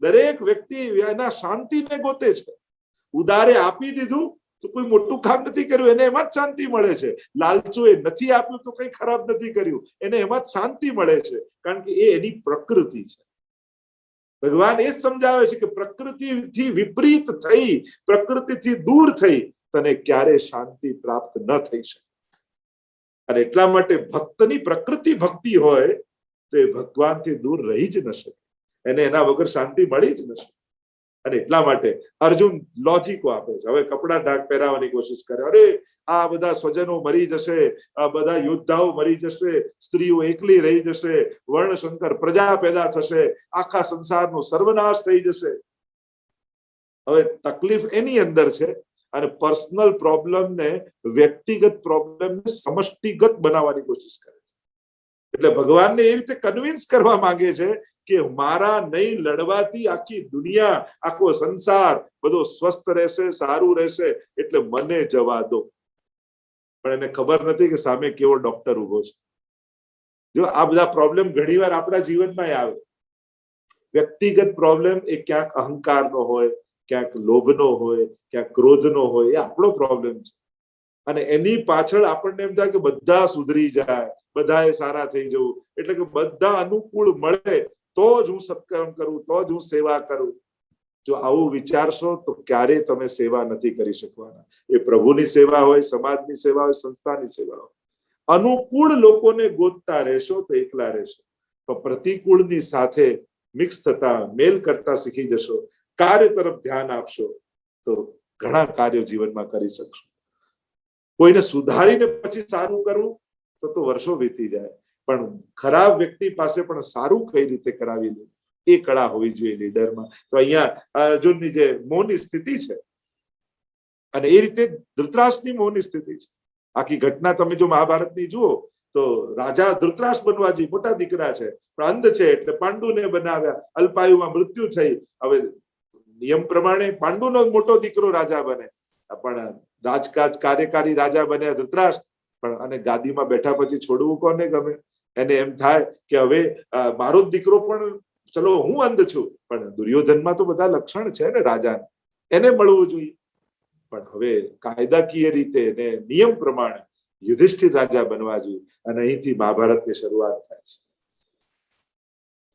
દરેક વ્યક્તિ એના શાંતિને ગોતે છે. ઉદારે આપી દીધું તો કોઈ મોટું કામ નથી કર્યું, એને એમાં જ શાંતિ મળે છે. લાલચુ એ નથી આપ્યું તો કઈ ખરાબ નથી કર્યું, એને એમાં જ શાંતિ મળે છે. કારણ કે એ એની પ્રકૃતિ છે. ભગવાન એ જ સમજાવે છે કે પ્રકૃતિથી વિપરીત થઈ, પ્રકૃતિથી દૂર થઈ તને ક્યારે શાંતિ પ્રાપ્ત ન થઈ શકે. અને એટલા માટે ભક્તની પ્રકૃતિ ભક્તિ હોય તો એ ભગવાનથી દૂર રહી જ ન શકે. એને એના વગર શાંતિ મળી જ ન શકે. અને એટલા માટે અર્જુન લોજિકો આપે છે. હવે કપડા ઢાક પહેરાવાની કોશિશ કરે, અરે આ બધા સ્વજનો મરી જશે, આ બધા યોદ્ધાઓ મરી જશે, સ્ત્રીઓ એકલી રહી જશે, વર્ણશંકર પ્રજા પેદા થશે, આખા સંસારનો સર્વનાશ થઈ જશે. હવે તકલીફ એની અંદર છે. અને પર્સનલ પ્રોબ્લેમને, વ્યક્તિગત પ્રોબ્લેમને સમષ્ટિગત બનાવવાની કોશિશ કરે છે. એટલે ભગવાનને એ રીતે કન્વિન્સ કરવા માંગે છે કે મારા નહીં લડવાથી આખી દુનિયા, આખો સંસાર બધો સ્વસ્થ રહેશે, સારું રહેશે, એટલે મને જવા દો. પણ એને ખબર નથી કે સામે કેવો ડોક્ટર ઉભો છે. જો આ બધા પ્રોબ્લેમ ઘણીવાર આપણા જીવનમાં આવે. વ્યક્તિગત પ્રોબ્લેમ એ ક્યાંક અહંકારનો હોય, ક્યાંક લોભનો હોય, ક્યાંક ક્રોધનો હોય. એ આપણો પ્રોબ્લેમ છે. અને એની પાછળ આપણને એમ થાય કે બધા સુધરી જાય, બધાએ સારા થઈ જવું, એટલે કે બધા અનુકૂળ મળે તો જ હું સત્કર્મ કરું, તો જ હું સેવા કરું. જો આવું વિચારશો તો ક્યારેય તમે સેવા નથી કરી શકવાના. એ પ્રભુની સેવા હોય, સમાજની સેવા હોય, સંસ્થાની સેવા હોય. અનુકૂળ લોકોને ગોતતા રહેશો તો એકલા રહેશો. પણ પ્રતિકૂળની સાથે મિક્સ થતા, મેલ કરતા શીખી જશો, કાર્ય તરફ ધ્યાન આપશો તો ઘણા કાર્યો જીવનમાં કરી શકશો. કોઈને સુધારીને પછી સારું કરવું તો વર્ષો વીતી જાય. પણ ખરાબ વ્યક્તિ પાસે પણ સારું કઈ રીતે કરાવી લે એ કળા હોવી જોઈએ લીડરમાં. તો અહીંયા અર્જુનની જે મોહની સ્થિતિ છે, અને એ રીતે ધૃતરાષ્ટ્રની મોહની સ્થિતિ છે. આખી ઘટના તમે જો મહાભારતની જુઓ તો રાજા ધૃતરાષ્ટ્ર બનવા જઈ, મોટા દીકરા છે, પણ અંધ છે એટલે પાંડુને બનાવ્યા. અલ્પાયુમાં મૃત્યુ થઈ. હવે નિયમ પ્રમાણે પાંડુનો મોટો દીકરો રાજા બને, પણ રાજકાજ કાર્યકારી રાજા બન્યા ધૃતરાષ્ટ્ર. પણ અને ગાદીમાં બેઠા પછી છોડવું કોને ગમે? એને એમ થાય કે હવે મારો જ દીકરો, પણ ચલો હું અંધ છું પણ દુર્યોધનમાં તો બધા લક્ષણ છે ને રાજા, એને મળવું જોઈએ. પણ હવે કાયદાકીય રીતે ને નિયમ પ્રમાણે યુધિષ્ઠિર રાજા બનવા જોઈએ. અને અહીંથી મહાભારતની શરૂઆત થાય છે.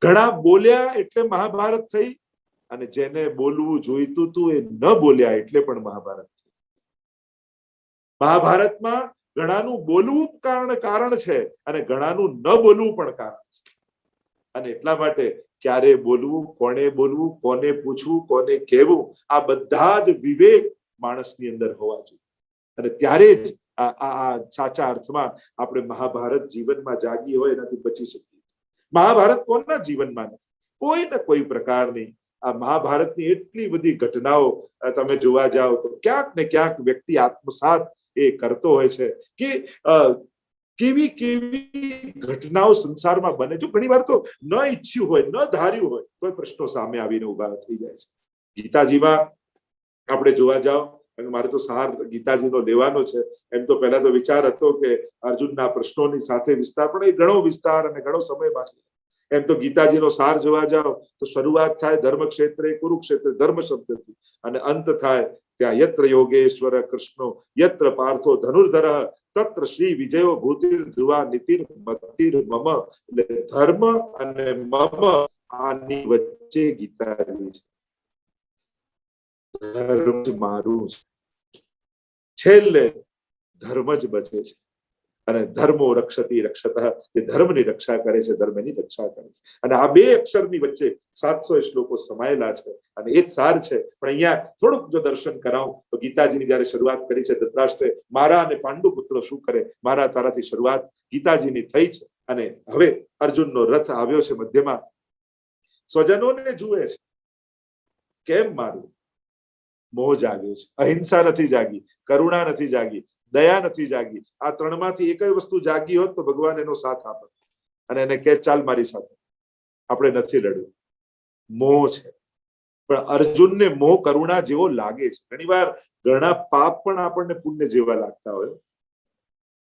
ઘણા બોલ્યા એટલે મહાભારત થઈ, અને જેને બોલવું જોઈતું હતું એ ન બોલ્યા એટલે પણ મહાભારત થઈ. મહાભારતમાં ઘણાનું બોલવું કારણ છે અને ઘણાનું ન બોલવું પણ કારણ છે. અને એટલા માટે ક્યારે બોલવું, કોને પૂછવું, કોને કહેવું, આ બધા જ વિવેક માણસની અંદર હોવા જોઈએ. અને ત્યારે જ સાચા અર્થમાં આપણે મહાભારત જીવનમાં જાગી હોય એનાથી બચી શકીએ. મહાભારત કોના જીવનમાં નથી? કોઈ ને કોઈ પ્રકારની આ મહાભારતની એટલી બધી ઘટનાઓ તમે જોવા જાઓ તો ક્યાંક ને ક્યાંક વ્યક્તિ આત્મસાત એ કરતો હોય છે કે કેવી કેવી ઘટનાઓ સંસારમાં બને. જો ઘણી વાર તો ન ઈચ્છ્યું હોય, ન ધાર્યું હોય, તો પ્રશ્નો સામે આવીને ઉભા થઈ જાય છે. ગીતાજીમાં આપણે જોવા જાઓ, મારે તો સાર ગીતાજીનો લેવાનો છે. એમ તો પહેલા તો વિચાર હતો કે અર્જુનના પ્રશ્નોની સાથે વિસ્તાર, પણ એ ઘણો વિસ્તાર અને ઘણો સમય બાકી. એમ તો ગીતાજીનો સાર જોવા જાઓ તો શરૂઆત થાય ધર્મ ક્ષેત્રે કુરુક્ષેત્ર ધર્મ શબ્દથી અને અંત થાય ત્યાં યત્ર યોગેશ્વર કૃષ્ણો યત્ર પાર્થો ધનુર્ધર તત્ર શ્રી વિજયો ભૂતિર ધ્રુવા નીતિર મતિર મમ. એટલે ધર્મ અને મમ આની વચ્ચે ગીતાજી છે. ધર્મ મારું છે, છેલ્લે ધર્મ જ બચે છે. અને ધર્મો રક્ષતી રક્ષત, જે ધર્મની રક્ષા કરે છે ધર્મની રક્ષા કરે છે. અને આ બે અક્ષરની વચ્ચે 700 શ્લોકો સમાયેલા છે અને એ જ સાર છે. પણ અહીંયા થોડુંક જો દર્શન કરાવું તો ગીતાજીની જયારે શરૂઆત કરી છે ધૃતરાષ્ટ્રે, મારા અને પાંડુ પુત્રો શું કરે, મારા તારાથી શરૂઆત ગીતાજીની થઈ છે. અને હવે અર્જુનનો રથ આવ્યો છે મધ્યમાં, સ્વજનોને જુએ છે. કેમ મારું? મોહ જાગ્યો છે. અહિંસા નથી જાગી, કરુણા નથી જાગી, દયા નથી જાગી. આ ત્રણમાંથી એક વસ્તુ જાગી હોત તો ભગવાન એનો સાથ આપે અને એને કે ચાલ મારી સાથે, આપણે નથી લડવું. મોહ છે. પણ અર્જુનને મોહ કરુણા જેવો લાગે છે. ઘણી વાર ઘણા પાપ પણ આપણને પુણ્ય જેવા લાગતા હોય.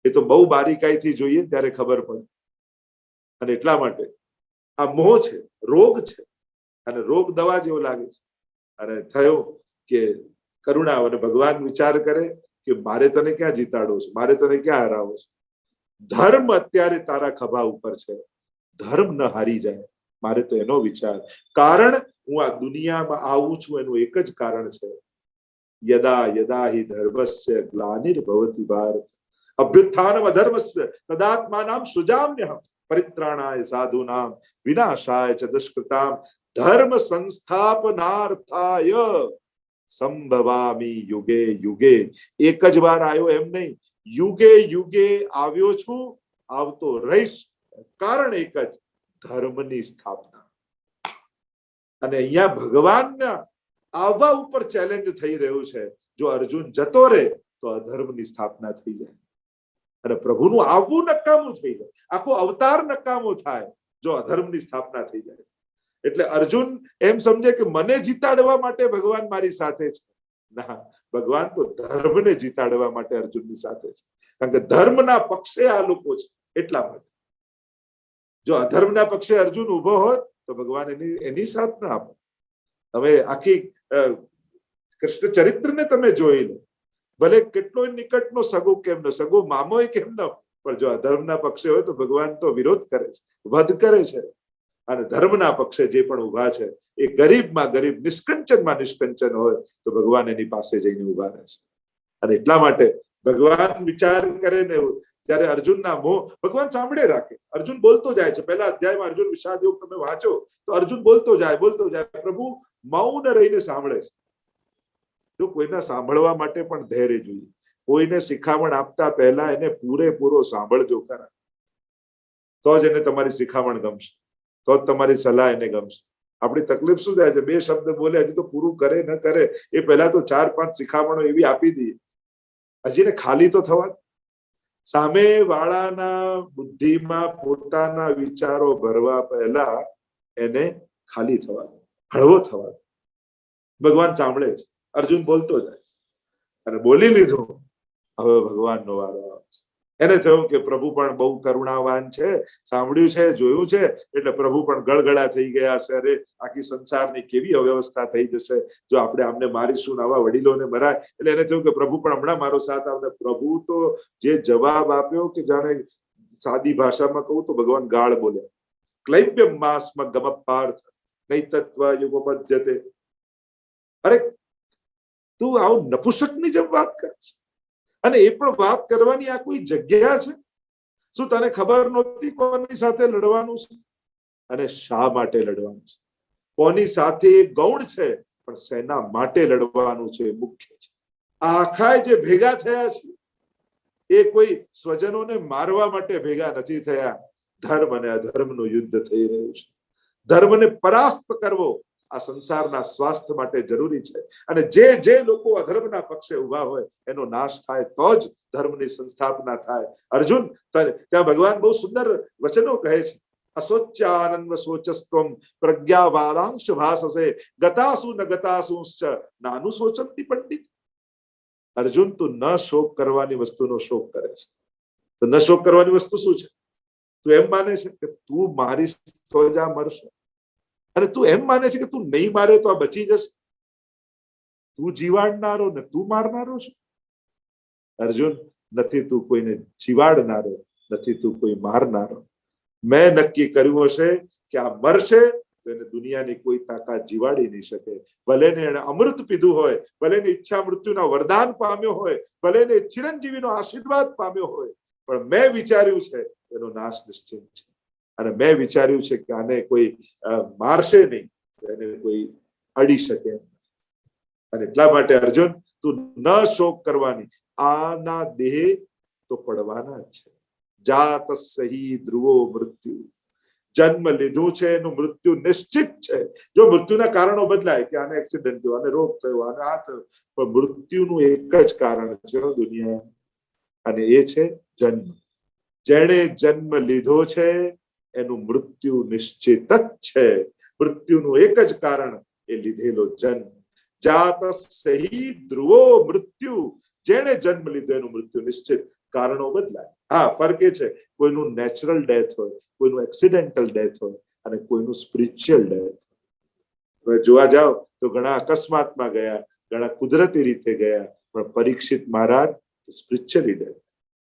એ તો બહુ બારીકાઈથી જોઈએ ત્યારે ખબર પડે. અને એટલા માટે આ મોહ છે, રોગ છે, અને રોગ દવા જેવો લાગે છે. અને થયો કે કરુણા, અને ભગવાન વિચાર કરે કે મારે તને ક્યાં જીતાડો છે, મારે તને ક્યાં હરાવો છે. ધર્મ અત્યારે તારા ખભા ઉપર છે, ધર્મ ન હારી જાય, મારે તો એનો વિચાર. કારણ હું આ દુનિયામાં આવું છું એનું એક જ કારણ છે, યદા યદા હિ ધર્મસ્ય ગ્લાનિર્ભવતિ ભારત અભ્યુત્થાનમ અધર્મસ્ય તદાત્માનામ સૃજામ્યહમ પરિત્રાણાય સાધુનામ વિનાશાય ચ દુષ્કૃતામ ધર્મ સંસ્થાપનાર્થાય સંભવામી યુગે યુગે. એક જ વાર આવ્યો એમ નહીં, યુગે યુગે આવ્યો છું, આવતો રહીશ. કારણ એક જ, ધર્મની સ્થાપના. અને અહીંયા ભગવાનના આવવા ઉપર ચેલેન્જ થઈ રહ્યું છે. જો અર્જુન જતો રહે તો અધર્મની સ્થાપના થઈ જાય અને પ્રભુનું આવવું નકામું થઈ જાય, આખો અવતાર નકામો થાય જો અધર્મની સ્થાપના થઈ જાય. એટલે અર્જુન એમ સમજે કે મને જીતાડવા માટે ભગવાન મારી સાથે છે. ના, ભગવાન તો ધર્મને જીતાડવા માટે અર્જુનની સાથે છે. કારણ કે ધર્મના પક્ષે આ લોકો છે. એટલા માટે જો અધર્મના પક્ષે અર્જુન ઉભો હોત તો ભગવાન એની સાથ ના આપે. તમે આખી કૃષ્ણ ચરિત્રને તમે જોઈ લો, ભલે કેટલો નિકટનો સગો કેમ ન, સગો મામો કેમ ન, પણ જો અધર્મના પક્ષે હોય તો ભગવાન તો વિરોધ કરે છે, વધ કરે છે. અને ધર્મના પક્ષે જે પણ ઉભા છે એ ગરીબમાં ગરીબ, નિષ્કંચનમાં નિષ્કંચન હોય તો ભગવાન એની પાસે જઈને ઉભા રહે છે. અને એટલા માટે ભગવાન વિચાર કરે ને ત્યારે અર્જુનના મોહ ભગવાન સાંભળે રાખે. અર્જુન બોલતો જાય છે. પહેલા અધ્યાયમાં અર્જુન વિષાદ યોગ તમે વાંચો તો અર્જુન બોલતો જાય. પ્રભુ મૌન રહીને સાંભળે છે. જો કોઈના સાંભળવા માટે પણ ધૈર્ય જોઈએ. કોઈને શિખામણ આપતા પહેલા એને પૂરેપૂરો સાંભળજો ખરા, તો જ એને તમારી શિખામણ ગમશે, તો જ તમારી સલાહ એને ગમશે. આપણી તકલીફ શું થાય છે, બે શબ્દ બોલે હજી તો પૂરું કરે ન કરે એ પહેલા તો 4-5 શિખામણો એવી આપી દઈએ, હજી ને ખાલી તો થવા. સામે વાળાના બુદ્ધિમાં પોતાના વિચારો ભરવા પહેલા એને ખાલી થવા, હળવો થવા. ભગવાન સાંભળે છે. અર્જુન બોલતો જાય અને બોલી લીધું. હવે ભગવાનનો વારો આવે છે. એને થયું કે પ્રભુ પણ બહુ કરુણાવાન છે, સાંભળ્યું છે, જોયું છે, એટલે પ્રભુ પણ ગળગળા થઈ ગયા છે. અરે આખી સંસારની કેવી અવ્યવસ્થા થઈ જશે જો આપણે આમને મારીશું, આવા વડીલોને મરાય. એટલે એને થયું કે પ્રભુ પણ હમણાં મારો સાથ આવે. પ્રભુ તો જે જવાબ આપ્યો કે જાણે સાદી ભાષામાં કહું તો ભગવાન ગાળ બોલ્યા, ક્લૈબ્યમ માસ્મ ગમપાર્થ નૈતત્વ યુગપદ્યતે. અરે તું આવું નપુસકની જેમ વાત કરે છે, અને એ પણ વાત કરવાની આ કોઈ જગ્યા છે? શું તને ખબર નહોતી કોની સાથે લડવાનું છે અને શા માટે લડવાનું છે? કોની સાથે ગૌણ છે પણ શેના માટે લડવાનું છે મુખ્ય છે. આ આખા જે ભેગા થયા છે એ કોઈ સ્વજનોને મારવા માટે ભેગા નથી થયા. ધર્મ અને અધર્મનું યુદ્ધ થઈ રહ્યું છે. ધર્મને પરાસ્ત કરવો આ સંસારના સ્વાસ્થ્ય માટે જરૂરી છે. અને જે લોકો અધર્મના પક્ષે ઉભા હોય એનો નાશ થાય તો જ ધર્મની સંસ્થાપના થાય. અર્જુન, ત્યાં ભગવાન બહુ સુંદર વચનો કહે છે. અશોચ્યાનન્દ શોચસ્ત્વમ પ્રજ્ઞાવાલાંશ ભાસસે ગતાસુ ન ગતાસુશ્ચ નાનું શોચંતી પંડિત. અર્જુન, તું ન શોક કરવાની વસ્તુનો શોક કરે છે. તો ન શોક કરવાની વસ્તુ શું છે? તું એમ માને છે કે તું મારીશ તો જ આ મરશે, અને તું એમ માને છે કે તું નહીં મારે તો આ બચી જશે. તું જીવાડનારો ને તું મારનારો છે. અર્જુન, નથી તું કોઈને જીવાડનારો, નથી તું કોઈ મારનારો. મેં નક્કી કર્યું હશે કે આ મરશે તો એને દુનિયાની કોઈ તાકાત જીવાડી નહીં શકે. ભલે ને એને અમૃત પીધું હોય, ભલે ને ઈચ્છા મૃત્યુના વરદાન પામ્યો હોય, ભલે ને ચિરંજીવીનો આશીર્વાદ પામ્યો હોય, પણ મેં વિચાર્યું છે એનો નાશ નિશ્ચિત છે. અને મેં વિચાર્યું છે કે આને કોઈ મારશે નહીં, એને કોઈ અડી શકે એમ નથી. અને એટલા માટે અર્જુન, તું ન શોક કરવાની. આના દેહ તો પડવાના જ છે. જાત સહી ધ્રુવો મૃત્યુ. જન્મ લીધું છે એનું મૃત્યુ નિશ્ચિત છે. જો મૃત્યુના કારણો બદલાય કે આને એક્સિડન્ટ થયો, આને રોગ થયો, આને આ થયો, પણ મૃત્યુનું એક જ કારણ છે દુનિયા, અને એ છે જન્મ. જેણે જન્મ લીધો છે એનું મૃત્યુ નિશ્ચિત જ છે. મૃત્યુનું એક જ કારણ એ લીધેલો જન્મ. જાત સહી ધ્રુવો મૃત્યુ. જેણે જન્મ લીધો એનું મૃત્યુ નિશ્ચિત. કારણો બદલાય. હા, ફરક એ છે, કોઈનું નેચરલ ડેથ હોય, કોઈનું એક્સિડેન્ટલ ડેથ હોય, અને કોઈનું સ્પિરિચ્યુઅલ ડેથ. હવે જોવા જાવ તો ઘણા અકસ્માતમાં ગયા, ઘણા કુદરતી રીતે ગયા, પણ પરીક્ષિત મહારાજ સ્પિરિચ્યુઅલી ડેથ.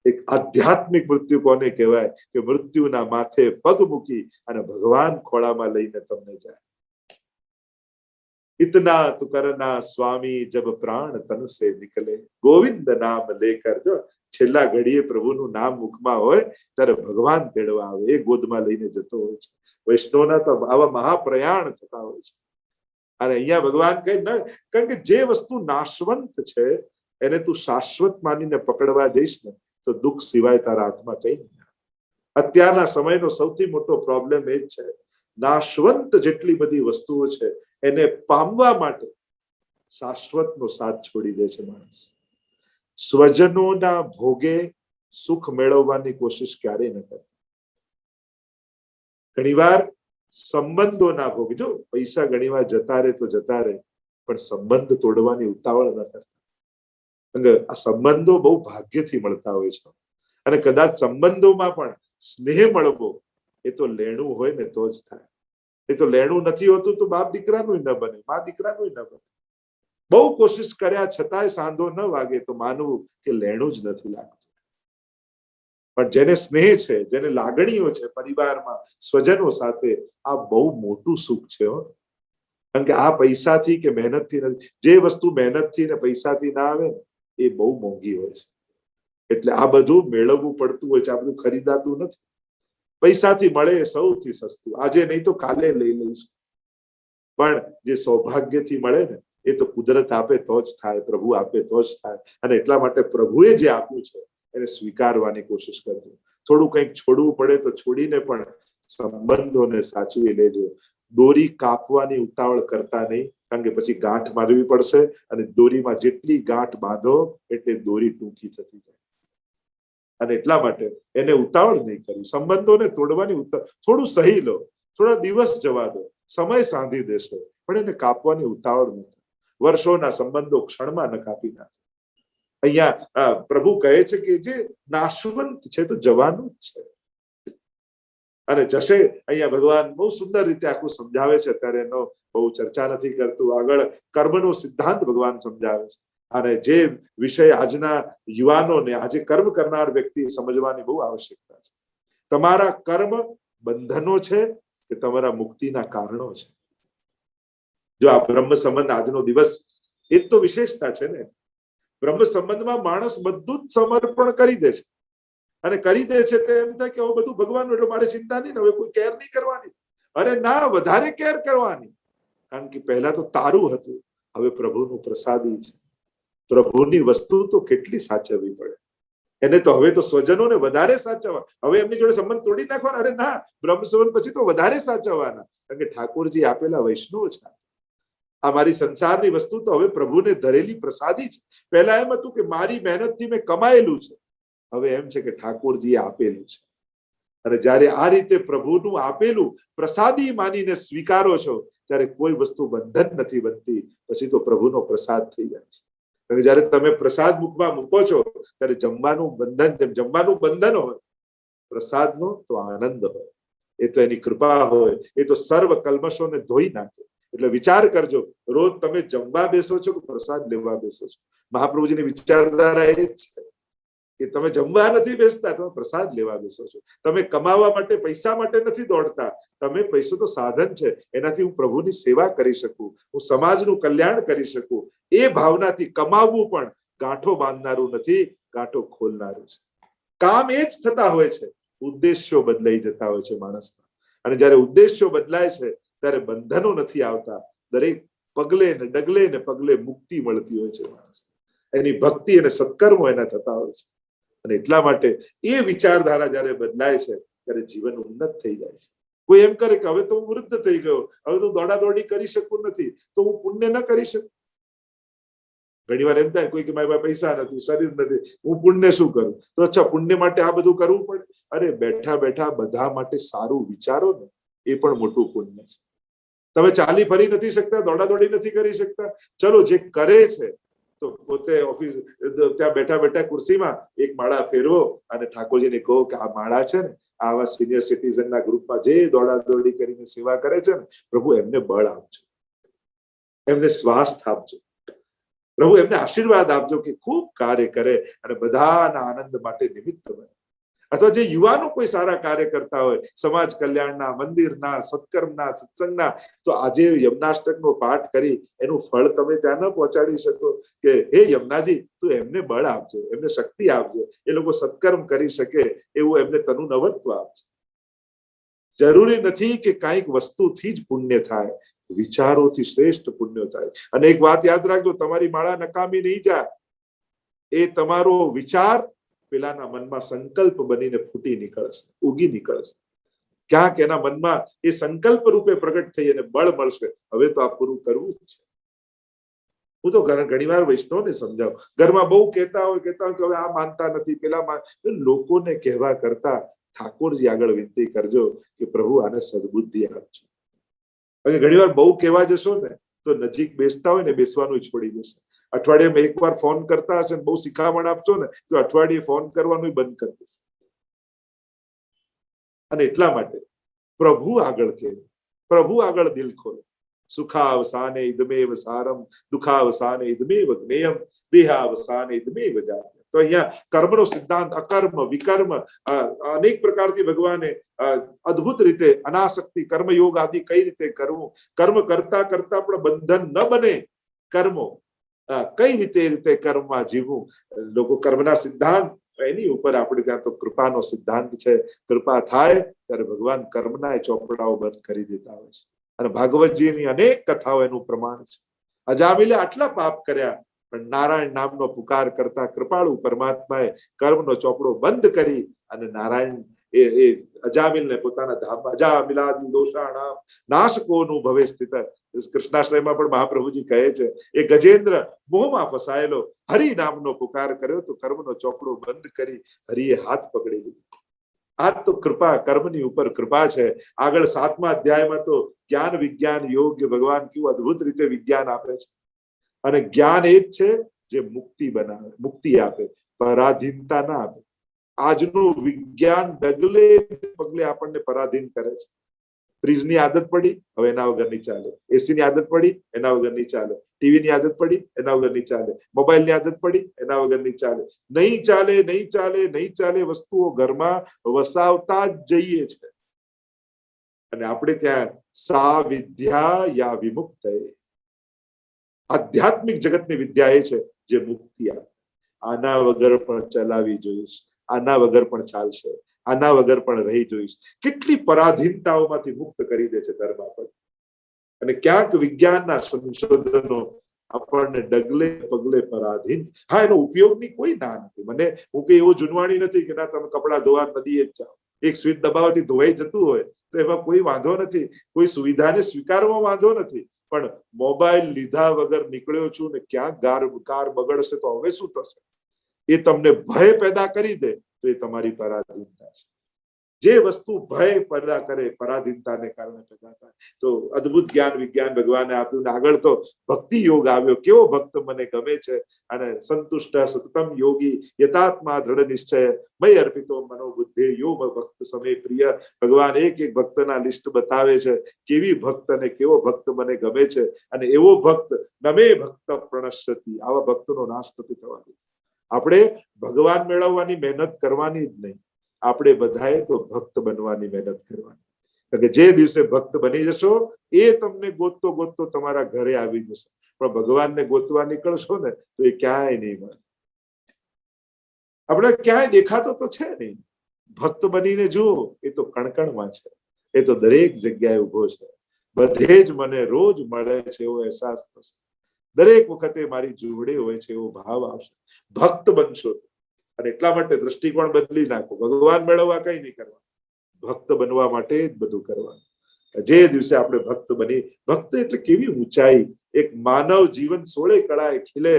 એક આધ્યાત્મિક મૃત્યુ કોને કહેવાય? કે મૃત્યુના માથે પગ મૂકી અને ભગવાન ખોળામાં લઈને તમને જાય. इतना तो करना स्वामी जब प्राण तन से निकले, गोविंद नाम लेकर. जो છેલ્લા ઘડીએ પ્રભુનું નામ મુખમાં હોય ત્યારે ભગવાન તેડવા આવે, એ ગોદમાં લઈને જતો હોય છે. વૈષ્ણવના તો આવા મહાપ્રયાણ થતા હોય છે. અને અહીંયા ભગવાન કહે ન, કારણ કે જે વસ્તુ નાશવંત છે એને તું શાશ્વત માનીને પકડવા જઈશ ને તો દુઃખ સિવાય તારા હાથમાં કઈ નહીં. અત્યારના સમયનો સૌથી મોટો પ્રોબ્લેમ એ જ છે, નાશવંત જેટલી બધી વસ્તુઓ છે એને પામવા માટે શાશ્વતનો સાથ છોડી દે છે માણસ. સ્વજનોના ભોગે સુખ મેળવવાની કોશિશ ક્યારેય ન કરે. ઘણીવાર સંબંધોના ભોગે, જો પૈસા ઘણીવાર જતા રહે તો જતા રહે, પણ સંબંધ તોડવાની ઉતાવળ ન કરે. આ સંબંધો બહુ ભાગ્યથી મળતા હોય છે. અને કદાચ સંબંધોમાં પણ સ્નેહ મળવો એ તો લેણું હોય ને તો જ થાય. એ તો લેણું નથી હોતું તો બાપ દીકરાનું ન બને, મા દીકરાનું ન બને. બહુ કોશિશ કર્યા છતાંય સાંધો ન વાગે તો માનવું કે લેણું જ નથી લાગતું. પણ જેને સ્નેહ છે, જેને લાગણીઓ છે પરિવારમાં, સ્વજનો સાથે, આ બહુ મોટું સુખ છે. કારણ કે આ પૈસાથી કે મહેનતથી નથી. જે વસ્તુ મહેનતથી ને પૈસાથી ના આવે એ બહુ મોંઘી હોય છે. એટલે આ બધું મેળવવું પડતું હોય છે. આ બધું ખરીદાતું નથી. પૈસાથી મળે એ સૌથી સસ્તું. આજે નહીં તો કાલે લઈ લઈશું. પણ જે સૌભાગ્યથી મળે ને એ તો કુદરત આપે તો જ થાય, પ્રભુ આપે તો જ થાય. અને એટલા માટે પ્રભુએ જે આપ્યું છે એને સ્વીકારવાની કોશિશ કરજો. થોડું કંઈક છોડવું પડે તો છોડીને પણ સંબંધોને સાચવી લેજો. દોરી કાપવાની ઉતાવળ કરતા નહીં, કારણ કે પછી ગાંઠ મારવી પડશે, અને દોરીમાં જેટલી ગાંઠ બાંધો એટલે દોરી ટૂંકી થતી જાય. અને એટલા માટે એને ઉતાવળ નહીં કરવી. સંબંધોને તોડવાની થોડું સહી લો, થોડા દિવસ જવા દો, સમય સાંધી દેશે, પણ એને કાપવાની ઉતાવળ નથી. વર્ષોના સંબંધો ક્ષણમાં ન કાપી નાખે. અહીંયા પ્રભુ કહે છે કે જે નાશવંત છે તો જવાનું જ છે, અને જશે. અહીંયા ભગવાન બહુ સુંદર રીતે આખું સમજાવે છે. અત્યારે એનો બહુ ચર્ચા નથી કરતું. આગળ કર્મનો સિદ્ધાંત ભગવાન સમજાવે છે. અને જે વિષય આજના યુવાનોને, આજે કર્મ કરનાર વ્યક્તિ સમજવાની બહુ આવશ્યકતા છે. તમારા કર્મ બંધનો છે કે તમારા મુક્તિના કારણો છે. જો આ બ્રહ્મ સંબંધ આજનો દિવસ એ જ તો વિશેષતા છે ને. બ્રહ્મ સંબંધમાં માણસ બધું જ સમર્પણ કરી દે છે, અને કરી દે છે એટલે એમ થાય કે હવે બધું ભગવાનનું, એટલે મારે ચિંતા નહીં, હવે કોઈ કેર નહીં કરવાની. અરે ના, વધારે કેર કરવાની. કારણ કે પહેલા તો તારું હતું, હવે પ્રભુનું પ્રસાદી છે. પ્રભુની વસ્તુ તો કેટલી સાચવવી પડે. એને તો હવે તો સ્વજનોને વધારે સાચવવા, હવે એમની જોડે સંબંધ તોડી નાખવાના. અરે ના, બ્રહ્મ સંબંધ પછી તો વધારે સાચવવાના, કારણ કે ઠાકોરજી આપેલા વૈષ્ણવ છે. આ મારી સંસારની વસ્તુ તો હવે પ્રભુને ધરેલી પ્રસાદી છે. પહેલા એમ હતું કે મારી મહેનતથી મેં કમાયેલું છે, હવે એમ છે કે ઠાકોરજીએ આપેલું છે. અને જ્યારે આ રીતે પ્રભુનું આપેલું પ્રસાદી માનીને સ્વીકારો છો, ત્યારે કોઈ વસ્તુ બંધન નથી બનતી, પછી તો પ્રભુનો પ્રસાદ થઈ જાય છે. અને જ્યારે તમે પ્રસાદ મુખમાં મૂકો છો, ત્યારે જમવાનું બંધન, જેમ જમવાનું બંધન હોય, પ્રસાદનો તો આનંદ હોય. એ તો એની કૃપા હોય, એ તો સર્વ કલ્મશોને ધોઈ નાખે. એટલે વિચાર કરજો, રોજ તમે જમવા બેસો છો કે પ્રસાદ લેવા બેસો છો? મહાપ્રભુજીની વિચારધારા એ જ છે કે તમે જમવા નથી બેસતા, તમે પ્રસાદ લેવા બેસો છો. તમે કમાવા માટે, પૈસા માટે નથી દોડતા. તમે, પૈસો તો સાધન છે, એનાથી હું પ્રભુની સેવા કરી શકું, હું સમાજનું કલ્યાણ કરી શકું, એ ભાવનાથી કમાવવું પણ ગાંઠો બાંધનારું નથી, ગાંઠો ખોલનારું છે. કામ એ જ થતા હોય છે, ઉદ્દેશ્યો બદલાઈ જતા હોય છે માણસના. અને જ્યારે ઉદ્દેશ્યો બદલાય છે, ત્યારે બંધનો નથી આવતા. દરેક પગલે ને ડગલે ને પગલે મુક્તિ મળતી હોય છે માણસ. એની ભક્તિ અને સત્કર્મો એના થતા હોય છે. અને એટલા માટે એ વિચારધારા જ્યારે બદલાય છે, ત્યારે જીવન ઉન્નત થઈ જાય છે. કોઈ એમ કરે કે હવે તો હું વૃદ્ધ થઈ ગયો, હવે તો દોડાદોડી કરી શકું નથી, તો હું પુણ્ય ન કરી શકું. ઘણી વાર એમ થાય કોઈ કે મારી પાસે પૈસા નથી, શરીર નથી, હું પુણ્ય શું કરું? તો અચ્છા, પુણ્ય માટે આ બધું કરવું પડે? અરે બેઠા બેઠા બધા માટે સારું વિચારો ને, એ પણ મોટું પુણ્ય છે. તમે ચાલી ફરી નથી શકતા, દોડાદોડી નથી કરી શકતા, ચલો જે કરે છે તો પોતે ઓફિસ ત્યાં બેઠા બેઠા ખુરશીમાં એક માળા ફેરવો અને ઠાકોરજીને કહો કે આ માળા છે ને, આવા સિનિયર સિટીઝનના ગ્રુપમાં જે દોડાદોડી કરીને સેવા કરે છે ને, પ્રભુ એમને બળ આપજો, એમને સ્વાસ્થ્ય આપજો, પ્રભુ એમને આશીર્વાદ આપજો કે ખૂબ કાર્ય કરે અને બધાના આનંદ માટે નિમિત્ત બને. અથવા જે યુવાનો કોઈ સારા કાર્ય કરતા હોય, સમાજ કલ્યાણના, મંદિરના, સત્કર્મના, સત્સંગના, તો આજે યમનાષ્ટકનો પાઠ કરી એનું ફળ તમે ત્યાં ન પહોંચાડી શકો કે હે યમુનાજી, તું એમને બળ આપજો, એમને શક્તિ આપજો, એ લોકો સત્કર્મ કરી શકે એવું એમને તનુ નવત્વ આપજો. જરૂરી નથી કે કાંઈક વસ્તુથી જ પુણ્ય થાય, વિચારોથી શ્રેષ્ઠ પુણ્ય થાય. અને એક વાત યાદ રાખજો, તમારી માળા નકામી નહીં જાય. એ તમારો વિચાર પેલાના મનમાં સંકલ્પ બનીને ફૂટી નીકળશે, ઉગી નીકળશે. ક્યાંક એના મનમાં એ સંકલ્પ રૂપે પ્રગટ થઈ અને બળ મળશે, હવે તો આ પૂરું કરવું જ છે. હું તો ઘણી વાર વૈષ્ણવને સમજાવું, ઘરમાં બહુ કહેતા હોય કે હવે આ માનતા નથી, પેલા લોકોને કહેવા કરતા ઠાકોરજી આગળ વિનંતી કરજો કે પ્રભુ આને સદબુદ્ધિ આપજો. ઘણી વાર બહુ કહેવા જશો ને તો નજીક બેસતા હોય ને બેસવાનું છોડી દેશે. અઠવાડિયામાં એકવાર ફોન કરતા હશે ને બહુ શિખામણ આપશો ને તો અઠવાડિયે ફોન કરવાનું બંધ કરી દેશે. અને એટલા માટે પ્રભુ આગળ કહેવું, પ્રભુ આગળ દિલ ખોલો. સુખાવસાને ઇદમેવ સારમ, દુખાવસાને ઇદમેવ જ્ઞેયમ, દેહાવસાને ઇદમેવ જામ્યમ. તો અહીંયા કર્મનો સિદ્ધાંત, અકર્મ, વિકર્મ, અનેક પ્રકારથી ભગવાને અદ્ભુત રીતે અનાસક્તિ, કર્મયોગ આદિ કઈ રીતે કરવું, કર્મ કરતા કરતા પણ બંધન ન બને કર્મો, કઈ રીતે કર્મમાં જીવવું. લોકો કર્મના સિદ્ધાંત, એની ઉપર આપણે ત્યાં તો કૃપાનો સિદ્ધાંત છે. કૃપા થાય ત્યારે ભગવાન કર્મના ચોપડાઓ બંધ કરી દેતા હોય છે. અને ભાગવતજીની અનેક કથાઓ એનું પ્રમાણ છે. અજામિલે આટલા પાપ કર્યા, પણ નારાયણ નામનો પુકાર કરતા કૃપાળુ પરમાત્માએ કર્મનો ચોપડો બંધ કરી અને નારાયણ એ અજામિલને પોતાના ધામમાં, અજામિલાદિ દોષાણામ નાશકોનું ભવે સ્થિત. કૃષ્ણાશ્રયમાં પણ મહાપ્રભુજી કહે છે, એ ગજેન્દ્ર મોહમાં ફસાયેલો હરિ નામનો પુકાર કર્યો તો કર્મનો ચોપડો બંધ કરી હરિએ હાથ પકડી લીધો. આ તો કૃપા, કર્મની ઉપર કૃપા છે. આગળ 7મા અધ્યાયમાં તો જ્ઞાન વિજ્ઞાન યોગ્ય ભગવાન કેવું અદ્ભુત રીતે વિજ્ઞાન આપે છે. અને જ્ઞાન એ જ છે જે મુક્તિ બનાવે, મુક્તિ આપે, પરાધીનતા ના આપે. આજનું વિજ્ઞાન ડગલે પગલે આપણને પરાધીન કરે છે. ફ્રીજની આદત પડી, હવે એના વગર નહીં ચાલે. એસીની આદત પડી, એના વગર નહીં ચાલે. ટીવીની આદત પડી, એના વગર નહીં ચાલે. મોબાઈલની આદત પડી, એના વગર નહીં ચાલે. નહીં ચાલે, નહીં ચાલે, નહીં ચાલે વસ્તુઓ ઘરમાં વસાવતા જ જઈએ છે. અને આપણે ત્યાં સા વિદ્યા યા વિમુક્ત, આધ્યાત્મિક જગતની વિદ્યા એ છે જે મુક્તિ આપે. આના વગર પણ ચલાવી જોઈશ, આના વગર પણ ચાલશે, આના વગર પણ રહી જોઈશ. કેટલી પરાધીનતાઓમાંથી મુક્ત કરી દે છે ધર્મ આપણને. અને ક્યાંક વિજ્ઞાનના સંશોધનો આપણને ડગલે પગલે પરાધીન. હા, એનો ઉપયોગની કોઈ ના નથી. મને હું કઈ એવું જુનવાણી નથી કે ના તમે કપડા ધોવા નદીએ જ જાઓ. એક સ્વિચ દબાવવાથી ધોવાઈ જતું હોય તો એમાં કોઈ વાંધો નથી, કોઈ સુવિધાને સ્વીકારવામાં વાંધો નથી. પણ મોબાઈલ લીધા વગર નીકળ્યો છું ને ક્યાંક કાર બગડશે તો હવે શું થશે, એ તમને ભય પેદા કરી દે તો એ તમારી પરાધીનતા છે. જે વસ્તુ ભય પેદા કરે, પરાધીનતાને કારણે પેદા થાય. તો અદ્ભુત જ્ઞાન વિજ્ઞાન ભગવાને આપ્યું. આગળ તો ભક્તિ યોગ આવ્યો. કેવો ભક્ત મને ગમે છે. અને સંતુષ્ટ સતતમ યોગી યતાત્મા દ્રઢ નિશ્ચય મય અર્પિતો મનોબુદ્ધિ યો ભક્ત સમય પ્રિય. ભગવાન એક એક ભક્તના લિસ્ટ બતાવે છે. કેવી ભક્ત અને કેવો ભક્ત મને ગમે છે. અને એવો ભક્ત નમે ભક્ત પ્રણશ્યતિ. આવા ભક્તનો નાશ નથી થવાનો. આપણે ભગવાન મેળવવાની મહેનત કરવાની જ નહીં, આપણે બધાએ તો ભક્ત બનવાની મહેનત કરવાની. કારણ કે જે દિવસે ભક્ત બની જશો એ તમને ગોતતો ગોતતો તમારા ઘરે આવી જશે. પણ ભગવાનને ગોતવા નીકળશો ને તો એ ક્યાંય નહીં મળે. આપણે ક્યાંય દેખાતો તો છે નહીં. ભક્ત બનીને જુઓ, એ તો કણકણમાં છે. એ તો દરેક જગ્યાએ ઉભો છે. બધે જ મને રોજ મળે છે એવો અહેસાસ થશે. દરેક વખતે મારી જોડે હોય છે એવો ભાવ આવશે. ભક્ત બનશો. અને એટલા માટે દ્રષ્ટિકોણ બદલી નાખો. ભગવાન મેળવવા કઈ નહીં કરવાનું, ભક્ત બનવા માટે જ બધું કરવાનું. જે દિવસે આપણે ભક્ત બની, ભક્ત એટલે કેવી ઊંચાઈ. એક માનવ જીવન સોળે કળાએ ખીલે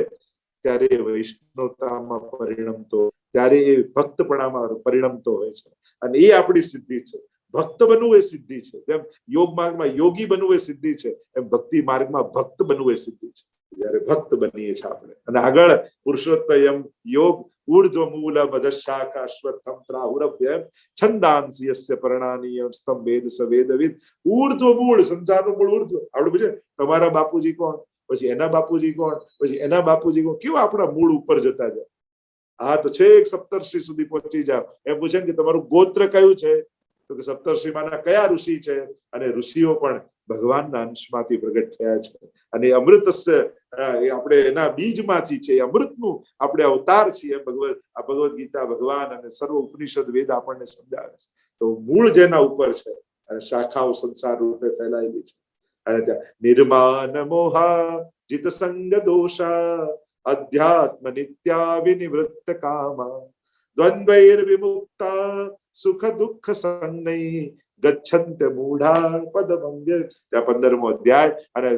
ત્યારે વૈષ્ણવતામાં પરિણમતો, ત્યારે એ ભક્તપણામાં પરિણમતો હોય છે. અને એ આપણી સિદ્ધિ છે. ભક્ત બનવું એ સિદ્ધિ છે. જેમ યોગ માર્ગમાં યોગી બનવું એ સિદ્ધિ છે, એમ ભક્તિ માર્ગમાં ભક્ત બનવું એ સિદ્ધિ છે. જયારે ભક્ત બનીએ છીએ આપણે. અને આગળ પુરુષોત્તમ યોગ ઊર્ધ્વ મૂલ મદશાખા અશ્વત્થમ પ્રાહુરભ્યમ છંદાંસી યસ્ય પરણાનીય સ્તંભેદ સવેદવિદ. ઊર્ધ્વ મૂળ, સંસારનું મૂળ ઊર્ધ્વ. આપણે પૂછે તમારા બાપુજી કોણ, પછી એના બાપુજી કોણ, પછી એના બાપુજી કોણ. કેવા આપણા મૂળ ઉપર જતા જાય. હા, તો છે એક સપ્તર્ષિ સુધી પહોંચી જાવ. એમ પૂછે કે તમારું ગોત્ર કયું છે, તો કે સપ્તર્ષિમાંના કયા ઋષિ છે. અને ઋષિઓ પણ ભગવાનના અંશમાંથી પ્રગટ થયા છે. અને અમૃતસ્ય આપણે એના બીજમાંથી છે. અમૃતનું આપણે અવતાર છીએ. ભગવદ ગીતા ભગવાન અને સર્વ ઉપનિષદ વેદ આપણને સમજાવે છે. તો મૂળ જેના ઉપર છે અને શાખાઓ સંસાર રૂપે ફેલાયેલી છે. અને ત્યાં નિર્માન મોહા જીત સંગ દોષા અધ્યાત્મ નિત્યા વિનિવૃત્ત કામા દ્વંદ્વૈર વિમુક્તા સુખ દુઃખ સંગૈ ગચ્છન્ત મૂઢા પદમંગ્ય. ત્યાં 15મો અધ્યાય. અને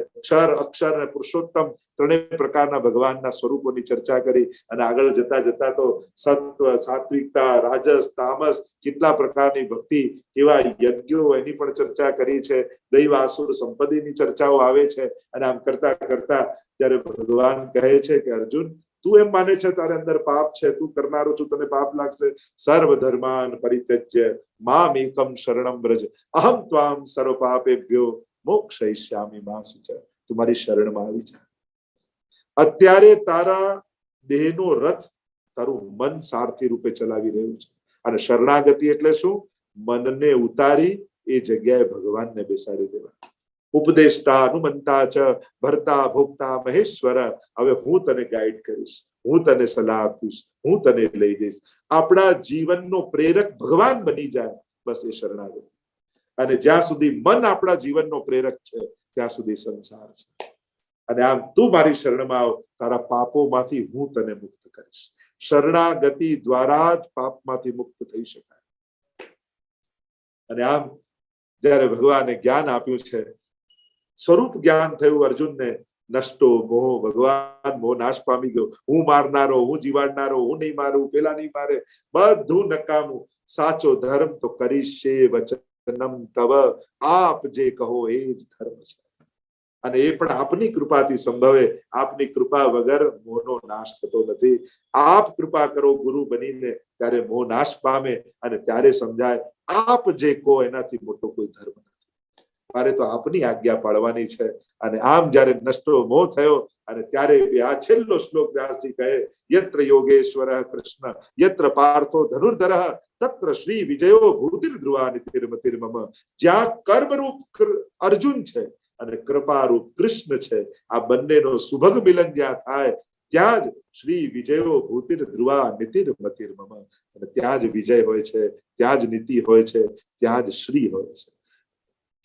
અક્ષર અને પુરુષોત્તમ ત્રણેય પ્રકારના ભગવાનના સ્વરૂપોની ચર્ચા કરી. અને આગળ જતા જતા તો સત્વ, સાત્વિકતા, રાજસ, તામસ, કેટલા પ્રકારની ભક્તિ, કેવા યજ્ઞો, એની પણ ચર્ચા કરી છે. દૈવ આસુર સંપત્તિની ચર્ચાઓ આવે છે. અને આમ કરતા કરતા ત્યારે ભગવાન કહે છે કે અર્જુન, તું એમ માને છે તારે અંદર પાપ છે, તું કરનારો છું, તને પાપ લાગશે. સર્વ ધર્માન પરિત્યજ્ય મામ એકમ શરણમ વ્રજ અહમ ત્વામ સર્વ પાપેભ્યો મોક્ષયિષ્યામિ મા શુચ. તું મારી શરણમાં આવી જા. અત્યારે તારા દેહનો રથ તારું મન સારથી રૂપે ચલાવી રહ્યું છે. અને શરણાગતિ એટલે શું? મનને ઉતારી એ જગ્યાએ ભગવાનને બેસાડી દેવા. ઉપદેષ્ટા હનુમંતા ચ ભરતા ભોગતા મહેશ્વર. હવે હું તને ગાઈડ કરીશ, હું તને સલાહ આપીશ, હું તને લઈ જઈશ. આપણા જીવનનો પ્રેરક ભગવાન બની જાય, બસ એ શરણાગતિ. અને જ્યાં સુધી મન આપણા જીવનનો પ્રેરક છે ત્યાં સુધી સંસાર છે. અને આમ તું મારી શરણમાં આવ, તારા પાપોમાંથી હું તને મુક્ત કરીશ. શરણાગતિ દ્વારા જ પાપમાંથી મુક્ત થઈ શકાય. અને આમ જયારે ભગવાને જ્ઞાન આપ્યું છે, સ્વરૂપ જ્ઞાન થયું અર્જુનને. નષ્ટો મોહ, ભગવાન મોહ નાશ પામી ગયો. હું મારનારો, હું જીવાડનારો, હું નહીં મારું, પેલા નહીં મારે, બધું નકામું. સાચો ધર્મ તો કરીશે વચનમ તવ. આપ જે કહો એ જ ધર્મ છે. અને એ પણ આપની કૃપાથી સંભવે. આપની કૃપા વગર મોહનો નાશ થતો નથી. આપ કૃપા કરો ગુરુ બનીને, ત્યારે મોહ નાશ પામે. અને ત્યારે સમજાય આપ જે કહો એનાથી મોટો કોઈ ધર્મ નથી. મારે તો આપની આજ્ઞા પાળવાની છે. અને આમ જયારે નષ્ટો મોહ થયો, અને ત્યારે આ છેલ્લો શ્લોક વ્યાસજી કહે, યત્ર યોગેશ્વર કૃષ્ણ યત્ર પાર્થો ધનુર્ધર તત્ર શ્રી વિજયો ભૂતિર ધ્રુવા નિતિર્મતિર્મમ. જ્યાં કર્મરૂપ અર્જુન છે અને કૃપારૂપ કૃષ્ણ છે, આ બંનેનો સુભગ મિલન જ્યાં થાય ત્યાં જ શ્રી વિજયો ભૂતિર ધ્રુવા નિતિર્મતિર્મમ. અને ત્યાં જ વિજય હોય છે, ત્યાં જ નીતિ હોય છે, ત્યાં જ શ્રી હોય છે.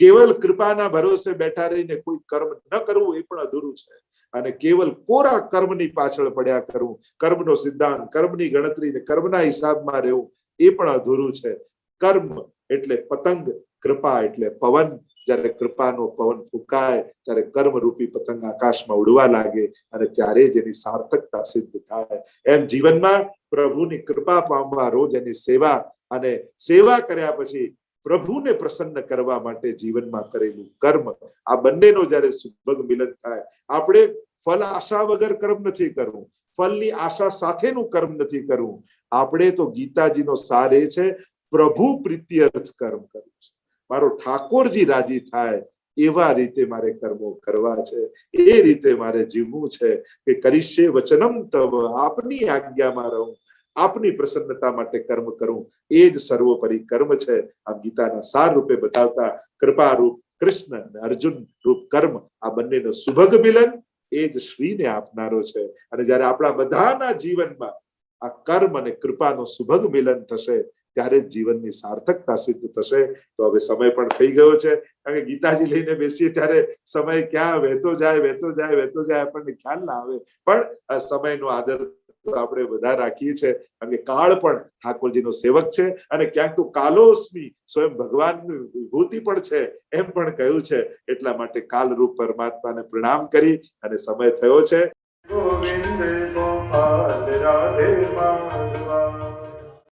કેવલ કૃપાના ભરોસે બેઠા રહીને કોઈ કર્મ ન કરવું એ પણ અધૂરું છે. અને કેવલ કોરા કર્મની પાછળ પડ્યા કરવું, કર્મનો સિદ્ધાંત, કર્મની ગણતરી ને કર્મના હિસાબમાં રહેવું એ પણ અધૂરું છે. કર્મ એટલે પતંગ, કૃપા એટલે પવન. જ્યારે કૃપાનો પવન ફૂંકાય ત્યારે કર્મરૂપી પતંગ આકાશમાં ઉડવા લાગે અને ત્યારે જ એની સાર્થકતા સિદ્ધ થાય. એમ જીવનમાં પ્રભુની કૃપા પામવા રોજ એની સેવા અને સેવા કર્યા પછી પ્રભુને પ્રસન્ન કરવા માટે જીવનમાં કરેલું કર્મ, આ બંનેનો જ્યારે સુભગ મિલન થાય. આપણે ફલ આશા વગર કર્મ નથી કરવું, ફલની આશા સાથેનું કર્મ નથી કરવું. આપણે તો ગીતાજીનો સાર એ છે, પ્રભુ પ્રીત્યર્થ કર્મ કરવું છે. મારો ઠાકોરજી રાજી થાય એવા રીતે મારે કર્મો કરવા છે, એ રીતે મારે જીવવું છે કે કરીશે વચનમ તવ, આપની આજ્ઞામાં રહું, આપની પ્રસન્નતા માટે કર્મ કરું, એ જ સર્વોપરી કર્મ છે. આ ગીતાના સાર રૂપે બતાવતા કૃપા રૂપ કૃષ્ણ અને અર્જુન રૂપ કર્મ, આ બંનેનો સુભગ મિલન એ જ શ્રીને આપનારો છે. અને જ્યારે આપણા બધાના જીવનમાં આ કર્મ અને કૃપાનો સુભગ મિલન થશે ત્યારે જ જીવનની સાર્થકતા સિદ્ધ થશે. તો હવે સમય પણ થઈ ગયો છે, કારણ કે ગીતાજી લઈને બેસીએ ત્યારે સમય ક્યાં વહેતો જાય આપણને ખ્યાલ ના આવે. પણ આ સમયનો આદર તો આપણે બધા રાખીએ છીએ, કારણ કે કાળ પણ ઠાકોરજીનો સેવક છે અને ક્યાંક તો કાલોસ્મી, સ્વયં ભગવાનની વિભૂતિ પણ છે એમ પણ કહ્યું છે. એટલા માટે કાલરૂપ પરમાત્માને પ્રણામ કરી અને સમય થયો છે. ગોવિંદ ગોપાલ રાધે મા